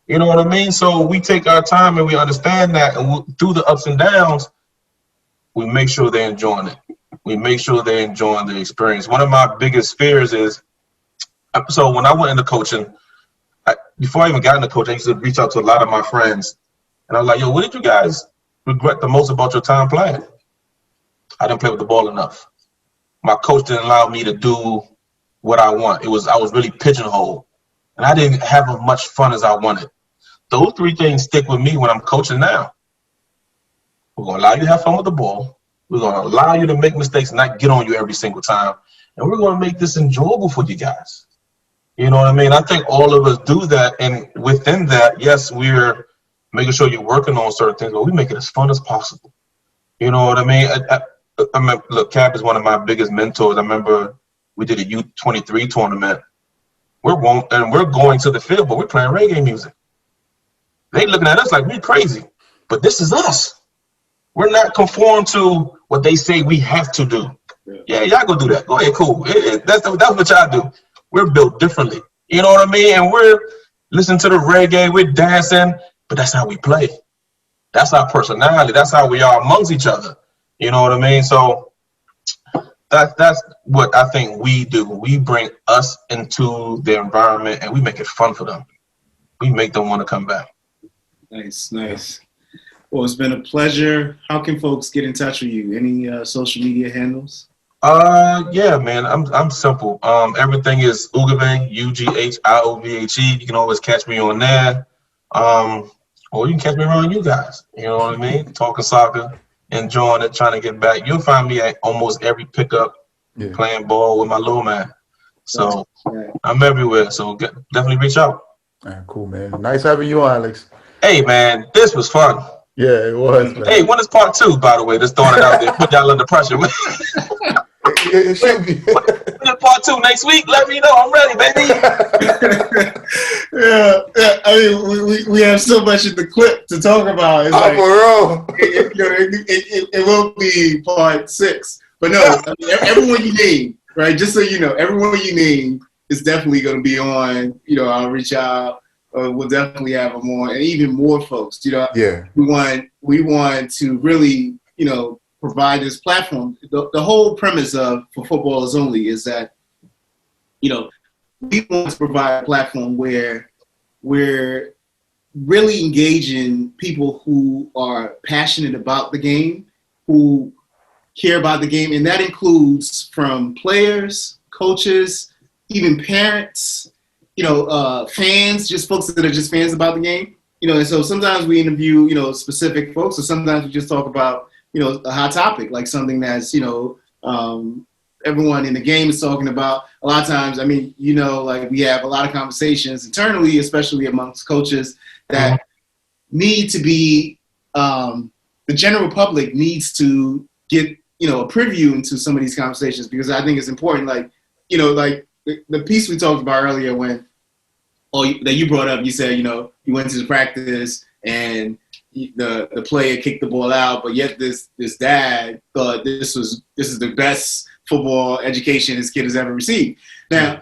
You know what I mean? So we take our time and we understand that, and through the ups and downs, we make sure they're enjoying it. We make sure they're enjoying the experience. One of my biggest fears is, so when I went into coaching, before I even got into coaching, I used to reach out to a lot of my friends. And I was like, yo, what did you guys regret the most about your time playing? I didn't play with the ball enough. My coach didn't allow me to do what I want. I was really pigeonholed, and I didn't have as much fun as I wanted. Those three things stick with me when I'm coaching now. We're going to allow you to have fun with the ball. We're going to allow you to make mistakes and not get on you every single time. And we're going to make this enjoyable for you guys. You know what I mean? I think all of us do that. And within that, yes, we're making sure you're working on certain things, but we make it as fun as possible. You know what I mean? I remember, look, Cap is one of my biggest mentors. I remember we did a U23 tournament. We're going to the field, but we're playing reggae music. They looking at us like we're crazy. But this is us. We're not conformed to what they say we have to do. Yeah, y'all go do that. Go ahead, cool. That's what y'all do. We're built differently. You know what I mean? And we're listening to the reggae, we're dancing, but that's how we play. That's our personality. That's how we are amongst each other. You know what I mean? So that's what I think we do. We bring us into the environment and we make it fun for them. We make them want to come back. Nice. Well, it's been a pleasure. How can folks get in touch with you? Any social media handles? Yeah, man. I'm simple. Everything is Ughiovhe, Ughiovhe. You can always catch me on there. Or you can catch me around you guys. You know what I mean? Talking soccer, enjoying it, trying to get back. You'll find me at almost every pickup, playing ball with my little man. So I'm everywhere. So definitely reach out. Cool, man. Nice having you on, Alex. Hey, man, this was fun. Yeah, it was. Man. Hey, when is part 2, by the way? Just throwing it out there. Put y'all under pressure. It should be. When is part 2 next week? Let me know. I'm ready, baby. yeah. I mean, we have so much in the clip to talk about. It's it will be part 6. But no, I mean, everyone you name, right? Just so you know, everyone you name is definitely going to be on. You know, I'll reach out. We'll definitely have them on, and even more folks. You know, we want to really, you know, provide this platform. The whole premise of For Footballers Only is that, you know, we want to provide a platform where we're really engaging people who are passionate about the game, who care about the game, and that includes from players, coaches, even parents, you know, fans, just folks that are just fans about the game. You know, and so sometimes we interview, you know, specific folks, or sometimes we just talk about, you know, a hot topic, like something that's, you know, everyone in the game is talking about. A lot of times, I mean, you know, like we have a lot of conversations internally, especially amongst coaches, that need to be, the general public needs to get, you know, a preview into some of these conversations, because I think it's important, like, you know, like the piece we talked about earlier that you brought up, you said, you know, you went to the practice and the player kicked the ball out, but yet this dad thought this is the best football education his kid has ever received. Now,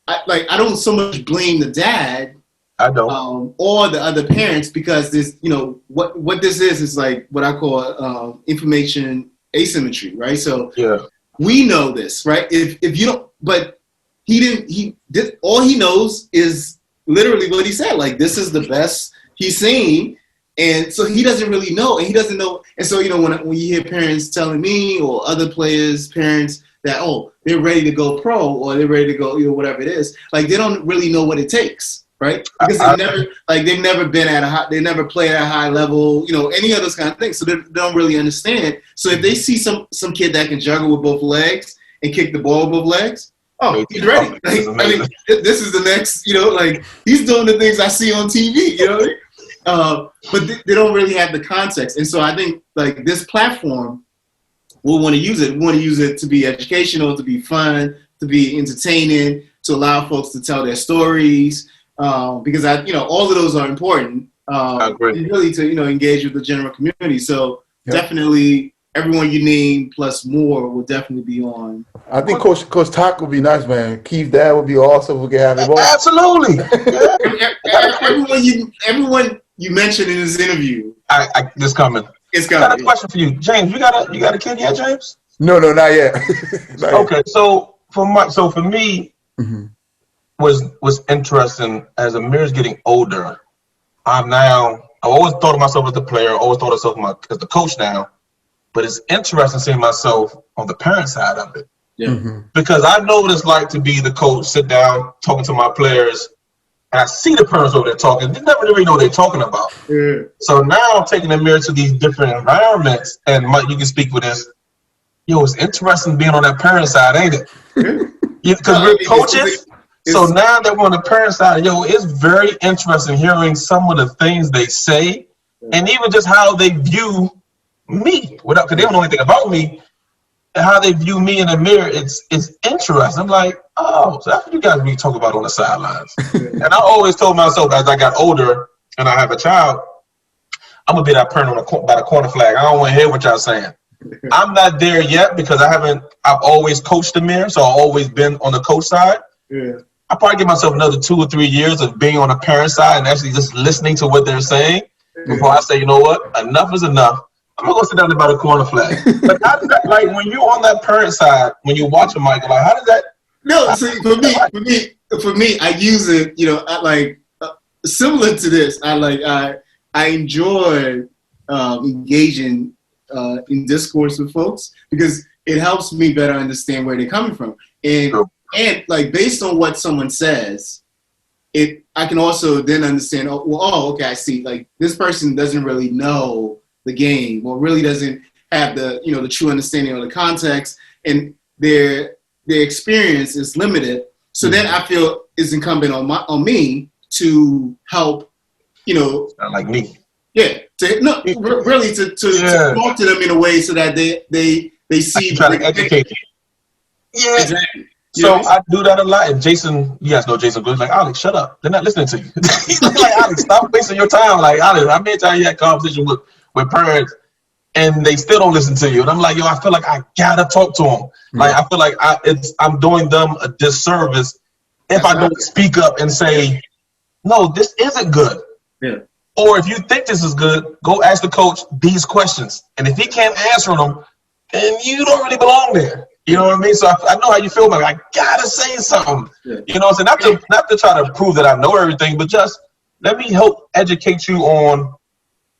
I don't so much blame the dad, I don't, or the other parents, because this, you know, what this is like what I call information asymmetry, right? So we know this, right? If you don't, but all he knows is literally what he said. Like, this is the best he's seen. And so he doesn't really know, and he doesn't know. And so, you know, when you hear parents telling me or other players' parents that, oh, they're ready to go pro, or they're ready to go, you know, whatever it is, like, they don't really know what it takes, right? Because they've never been they never played at a high level, you know, any of those kind of things. So they don't really understand. So if they see some kid that can juggle with both legs and kick the ball with both legs, oh, he's ready. Like, I mean, this is the next, you know, like, he's doing the things I see on TV, you know? But they don't really have the context. And so I think, like, this platform, we'll want to use it. We want to use it to be educational, to be fun, to be entertaining, to allow folks to tell their stories, because you know, all of those are important. I agree. And really to, you know, engage with the general community. So definitely, everyone you name plus more will definitely be on. I think Coach Talk would be nice, man. Keith's dad would be awesome. We could have him on. Absolutely. Everyone you mentioned in this interview. It's coming. It's coming. I got a question for you, James. You got a kid yet, James? No, not yet. Okay, so for me, was interesting as Amir's getting older. I always thought of myself as the player. I always thought of myself as the coach now. But it's interesting seeing myself on the parent side of it. Yeah. Because I know what it's like to be the coach, sit down, talking to my players, and I see the parents over there talking. They never really know what they're talking about. Yeah. So now I'm taking the mirror to these different environments, and Mike, you can speak with this. Yo, it's interesting being on that parent side, ain't it? Because we're coaches. So now that we're on the parent side, yo, it's very interesting hearing some of the things they say, and even just how they view me, because they don't know anything about me, and how they view me in the mirror. It's interesting. I'm like, oh, so that's what you guys be talking about on the sidelines. And I always told myself as I got older and I have a child, I'm gonna be that parent by the corner flag. I don't want to hear what y'all saying. I'm not there yet because I've always coached the mirror, so I've always been on the coach side. Yeah. I'll probably give myself another 2 or 3 years of being on the parent side and actually just listening to what they're saying before I say, you know what, enough is enough. I'm gonna go sit down there by the corner flag. But how does that, like, when you're on that parent side, when you watch a Michael, like, how does that? No, see, for me, I use it. Similar to this. I enjoy engaging in discourse with folks because it helps me better understand where they're coming from, and like based on what someone says, I can also then understand. Okay, I see. Like this person doesn't really know the game, or really doesn't have the true understanding of the context, and their experience is limited. So then I feel it's incumbent on me to help. Not like me. Yeah, really to talk to them in a way so that they see. Try to educate you. Yeah. Exactly. So I do that a lot. And Jason, you guys know Jason Good. Like, Alex, shut up. They're not listening to you. He's like, Alex, stop wasting your time. Like, Alex, I made time you had conversation with parents, and they still don't listen to you. And I'm like, yo, I feel like I gotta talk to them. Like, I feel like I'm doing them a disservice if I don't speak up and say, no, this isn't good. Yeah. Or if you think this is good, go ask the coach these questions. And if he can't answer them, then you don't really belong there. You know what I mean? So I know how you feel, like I gotta say something. Yeah. You know, so not to try to prove that I know everything, but just let me help educate you on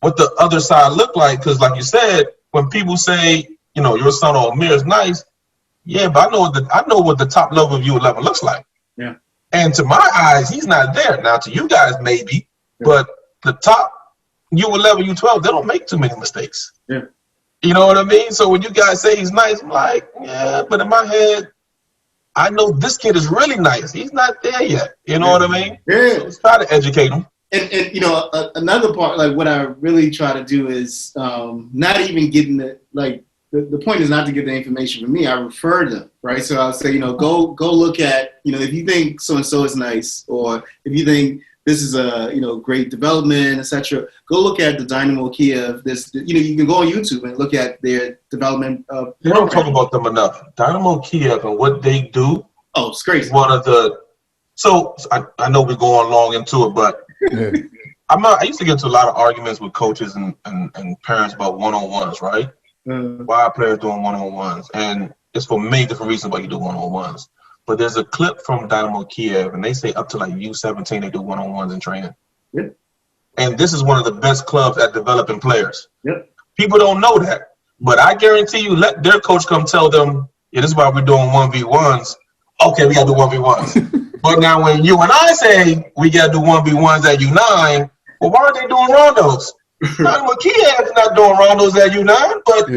what the other side look like. Because like you said, when people say, your son or Amir is nice, yeah, but I know what the top level of U11 looks like. Yeah. And to my eyes, he's not there. Now to you guys maybe, but the top U11, U12, they don't make too many mistakes. Yeah. You know what I mean? So when you guys say he's nice, I'm like, yeah, but in my head, I know this kid is really nice. He's not there yet. You know what I mean? Yeah. So let's try to educate him. And another part, like what I really try to do is not even getting the point is not to get the information from me. I refer them, right? So I'll say, go look at, if you think so-and-so is nice, or if you think this is a great development, etc. Go look at the Dynamo Kiev. You can go on YouTube and look at their development. They don't talk about them enough. Dynamo Kiev and what they do. Oh, it's crazy. So I know we're going long into it, but I used to get into a lot of arguments with coaches and parents about one-on-ones, right? Why are players doing one-on-ones? And it's for many different reasons why you do one-on-ones. But there's a clip from Dynamo Kiev, and they say up to like U17 they do one-on-ones in training. Yep. And this is one of the best clubs at developing players. Yep. People don't know that. But I guarantee you, let their coach come tell them, yeah, this is why we're doing 1v1s. Okay, we got to do 1v1s. But now when you and I say we got to do 1v1s at U9, well, why aren't they doing rondos? Dynamo Kiev is not doing rondos at U9, but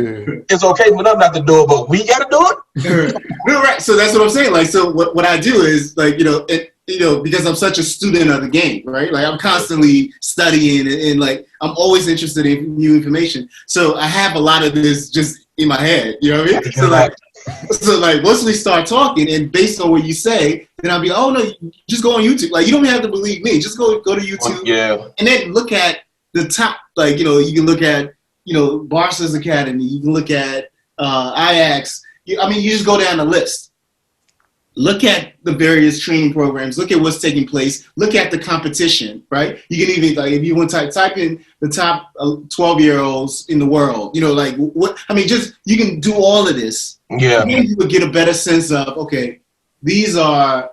it's okay for them not to do it, but we got to do it? No, right. So that's what I'm saying. Like, so what I do is, like, because I'm such a student of the game, right? Like, I'm constantly studying and like, I'm always interested in new information. So I have a lot of this just in my head, you know what I mean? So like once we start talking and based on what you say, then I'll be, oh no, just go on YouTube. Like, you don't have to believe me. Just go to YouTube. Yeah. And then look at the top, like, you can look at, Barca's Academy. You can look at Ajax. You just go down the list. Look at the various training programs. Look at what's taking place. Look at the competition, right? You can even, like, if you want to type in the top 12-year-olds in the world, you can do all of this. Yeah. And then you would get a better sense of, okay, this is a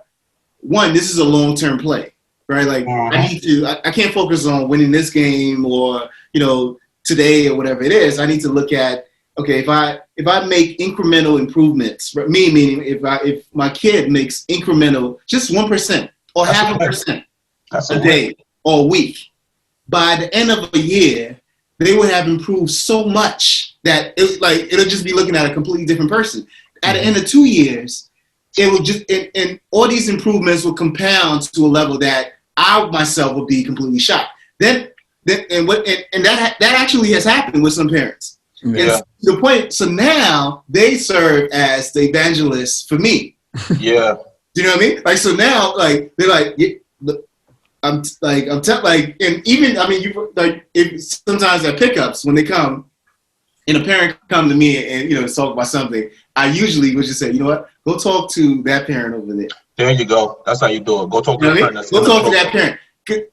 long-term play, right? Like, I can't focus on winning this game or, today or whatever it is. I need to look at okay, if I make incremental improvements, meaning if my kid makes incremental, just 1% or That's half a a win. percent That's a a day win. or a week, by the end of a year, they would have improved so much that it'll just be looking at a completely different person. At the end of 2 years, it would just and all these improvements will compound to a level that I myself would be completely shocked. That actually has happened with some parents. Yeah. And to the point, so now they serve as the evangelists for me. Yeah. Do you know what I mean? Like, so now, like, they're like, and even, I mean, if sometimes at pickups, when they come, and a parent come to me and, talk about something, I usually would just say, you know what, go talk to that parent over there. There you go. That's how you do it. Go talk to the parent. Go talk to that parent.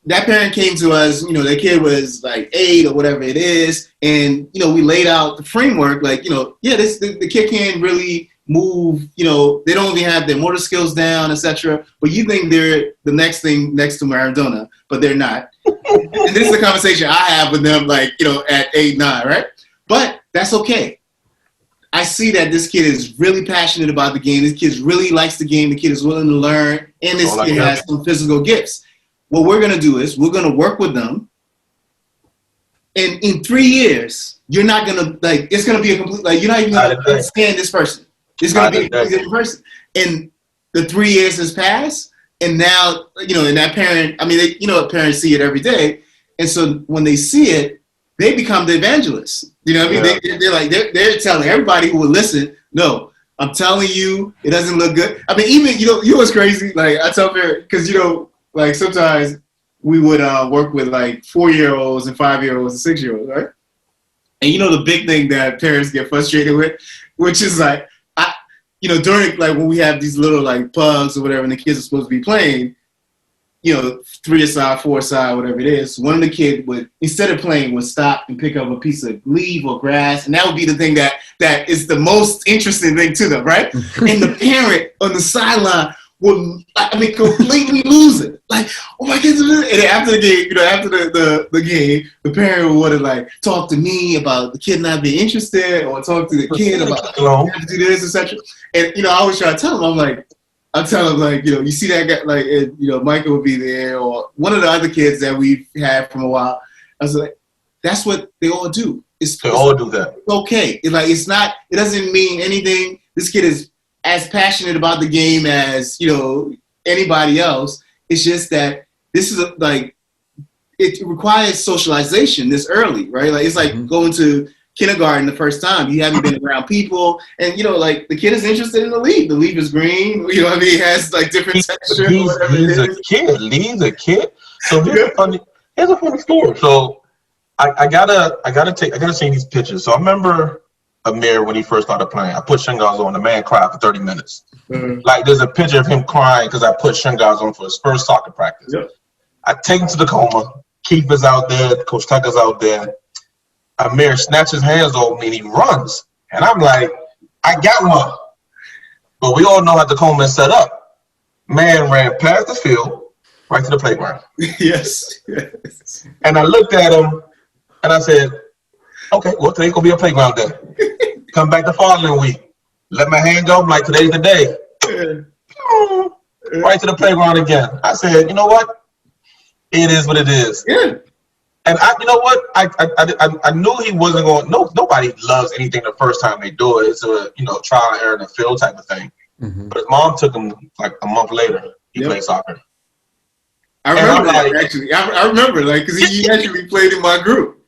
That parent came to us, their kid was like 8 or whatever it is. And, we laid out the framework, like, the kid can't really move, they don't even have their motor skills down, etc. But you think they're the next thing next to Maradona, but they're not. And this is the conversation I have with them, like, at 8, 9, right? But that's okay. I see that this kid is really passionate about the game. This kid really likes the game. The kid is willing to learn. And this kid has some physical gifts. What we're going to do is we're going to work with them. And in 3 years, you're not going to, it's going to be a complete, you're not even going to understand this person. It's going to be a completely different person. And the 3 years has passed. And now, and that parent, I mean, parents see it every day. And so when they see it, they become the evangelists. You know what I mean? They're telling everybody who will listen, no, I'm telling you, it doesn't look good. I mean, even, you know what's crazy? Like, I tell parents, because, like, sometimes we would work with, like, 4-year-olds and 5-year-olds and 6-year-olds, right? And, the big thing that parents get frustrated with, which is, like, during, like, when we have these little, like, pugs or whatever, and the kids are supposed to be playing, 3-a-side, 4-a-side, whatever it is, one of the kids would, instead of playing, would stop and pick up a piece of leaf or grass, and that would be the thing that is the most interesting thing to them, right? And the parent on the sideline would, completely lose it. Like, oh my goodness. And after the game, after the game, the parent would want to, like, talk to me about the kid not being interested, or talk to the kid about have to do this, etc. And, I always try to tell them, I'll tell them, like, you see that guy, like, Michael would be there, or one of the other kids that we've had from a while. I was like, that's what they all do. They all do that. It's okay. It doesn't mean anything. This kid is as passionate about the game as, anybody else. It's just that this is it requires socialization this early, right? Like, it's like going to kindergarten the first time. You haven't been around people, and the kid is interested in the leaf. The leaf is green. It has, like, different texture. He's a kid. Lee's a kid. So here's a funny story. So I gotta see these pictures. So I remember Amir when he first started playing. I put Shingas on. The man cried for 30 minutes. Like, there's a picture of him crying because I put Shingas on for his first soccer practice. Yep. I take him to the coma. Keith is out there. Coach Tucker's out there. Amir snatches hands off me and he runs. And I'm like, I got one. But we all know how Tacoma is set up. Man ran past the field, right to the playground. Yes. And I looked at him and I said, okay, well, today's going to be a playground day. Come back the following week. Let my hand go. I'm like, today's the day. Right to the playground again. I said, you know what? It is what it is. Yeah. And you know what? I knew he wasn't going. Nobody loves anything the first time they do it. It's a trial and error in the field type of thing. Mm-hmm. But his mom took him like a month later. He played soccer. I remember actually. I remember because he actually played in my group.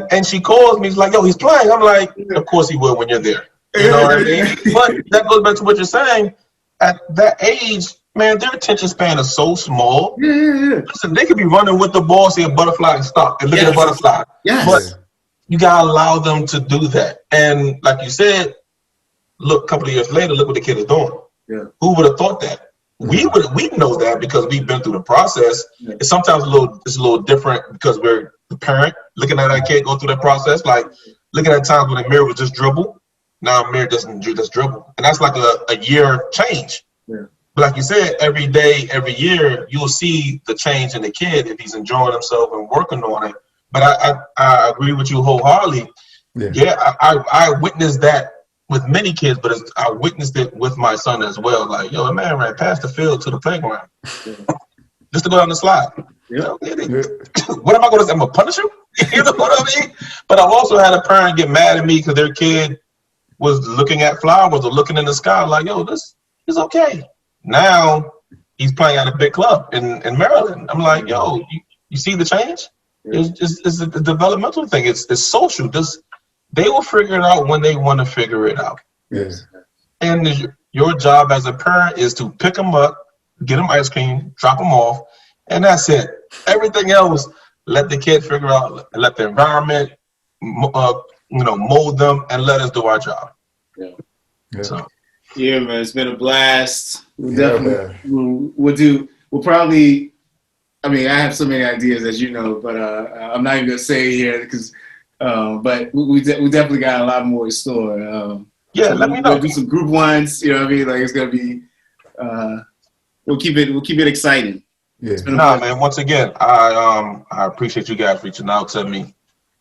And she calls me. She's like, "Yo, he's playing." I'm like, "Of course he will when you're there." You know what I mean? But that goes back to what you're saying. At that age, man, their attention span is so small. Yeah. Listen, they could be running with the ball, see a butterfly and stop and look at the butterfly. Yes. But you gotta allow them to do that. And like you said, look, a couple of years later, look what the kid is doing. Yeah. Who would have thought that? We know that because we've been through the process. Yeah. It's sometimes a little different because we're the parent looking at that kid go through that process. Like looking at times when Amir was just dribble. Now Amir doesn't just dribble. And that's like a year change. Yeah. But like you said, every day, every year, you'll see the change in the kid if he's enjoying himself and working on it. But I agree with you wholeheartedly. Yeah, I witnessed that with many kids, but I witnessed it with my son as well. Like, yo, a man ran past the field to the playground just to go down the slide. Yeah. What am I going to say? I'm going to punish him? You know what I mean? But I've also had a parent get mad at me because their kid was looking at flowers or looking in the sky like, yo, this is okay. Now he's playing at a big club in Maryland. I'm like, yo, you see the change? It's a developmental thing. It's social. They will figure it out when they want to figure it out. Yes. And your job as a parent is to pick them up, get them ice cream, drop them off, and that's it. Everything else, let the kid figure out. Let the environment, mold them, and let us do our job. Yeah. So. Yeah, man, it's been a blast. We'll probably. I mean, I have so many ideas, as you know, but I'm not even gonna say it here because. But we definitely got a lot more in store. So let me know. We'll do some group ones. You know what I mean? Like it's gonna be. We'll keep it exciting. Yeah. Man. Once again, I appreciate you guys reaching out to me.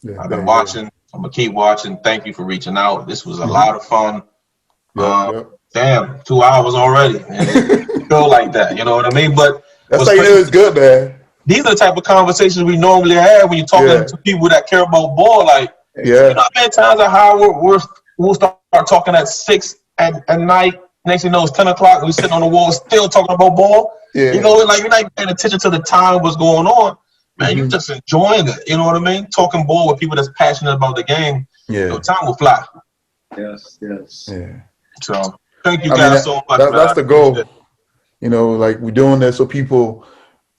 Yeah, I've been watching. I'm gonna keep watching. Thank you for reaching out. This was a lot of fun. Damn, 2 hours already. It feel like that. You know what I mean? But that's how you know it's good, man. These are the type of conversations we normally have when you're talking to people that care about ball. Like, you know how many times at Howard we'll start talking at 6 at night. Next thing you know, it's 10 o'clock. We sitting on the wall still talking about ball. Yeah. You know, like you're not paying attention to the time, what's going on. Man, you're just enjoying it. You know what I mean? Talking ball with people that's passionate about the game. Yeah. Time will fly. Yes. Yeah. So, thank you guys so much. That's the goal. You know, like we're doing this so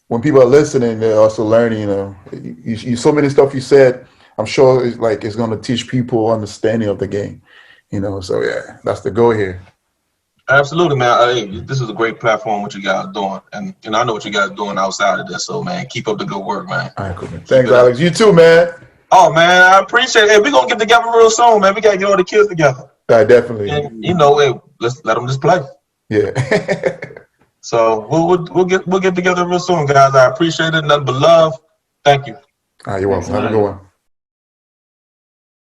when people are listening, they're also learning. You know, you so many stuff you said. I'm sure it's going to teach people understanding of the game. You know, so yeah, that's the goal here. Absolutely, man. This is a great platform. What you guys are doing, and I know what you guys are doing outside of this. So, man, keep up the good work, man. All right, cool, man. Thanks, Alex. You too, man. Oh, man, I appreciate it. Hey, we're gonna get together real soon, man. We gotta get all the kids together. Definitely. And let's let them just play. Yeah. So we'll get together real soon, guys. I appreciate it. Nothing but love. Thank you. All right, you're welcome. Have a good one.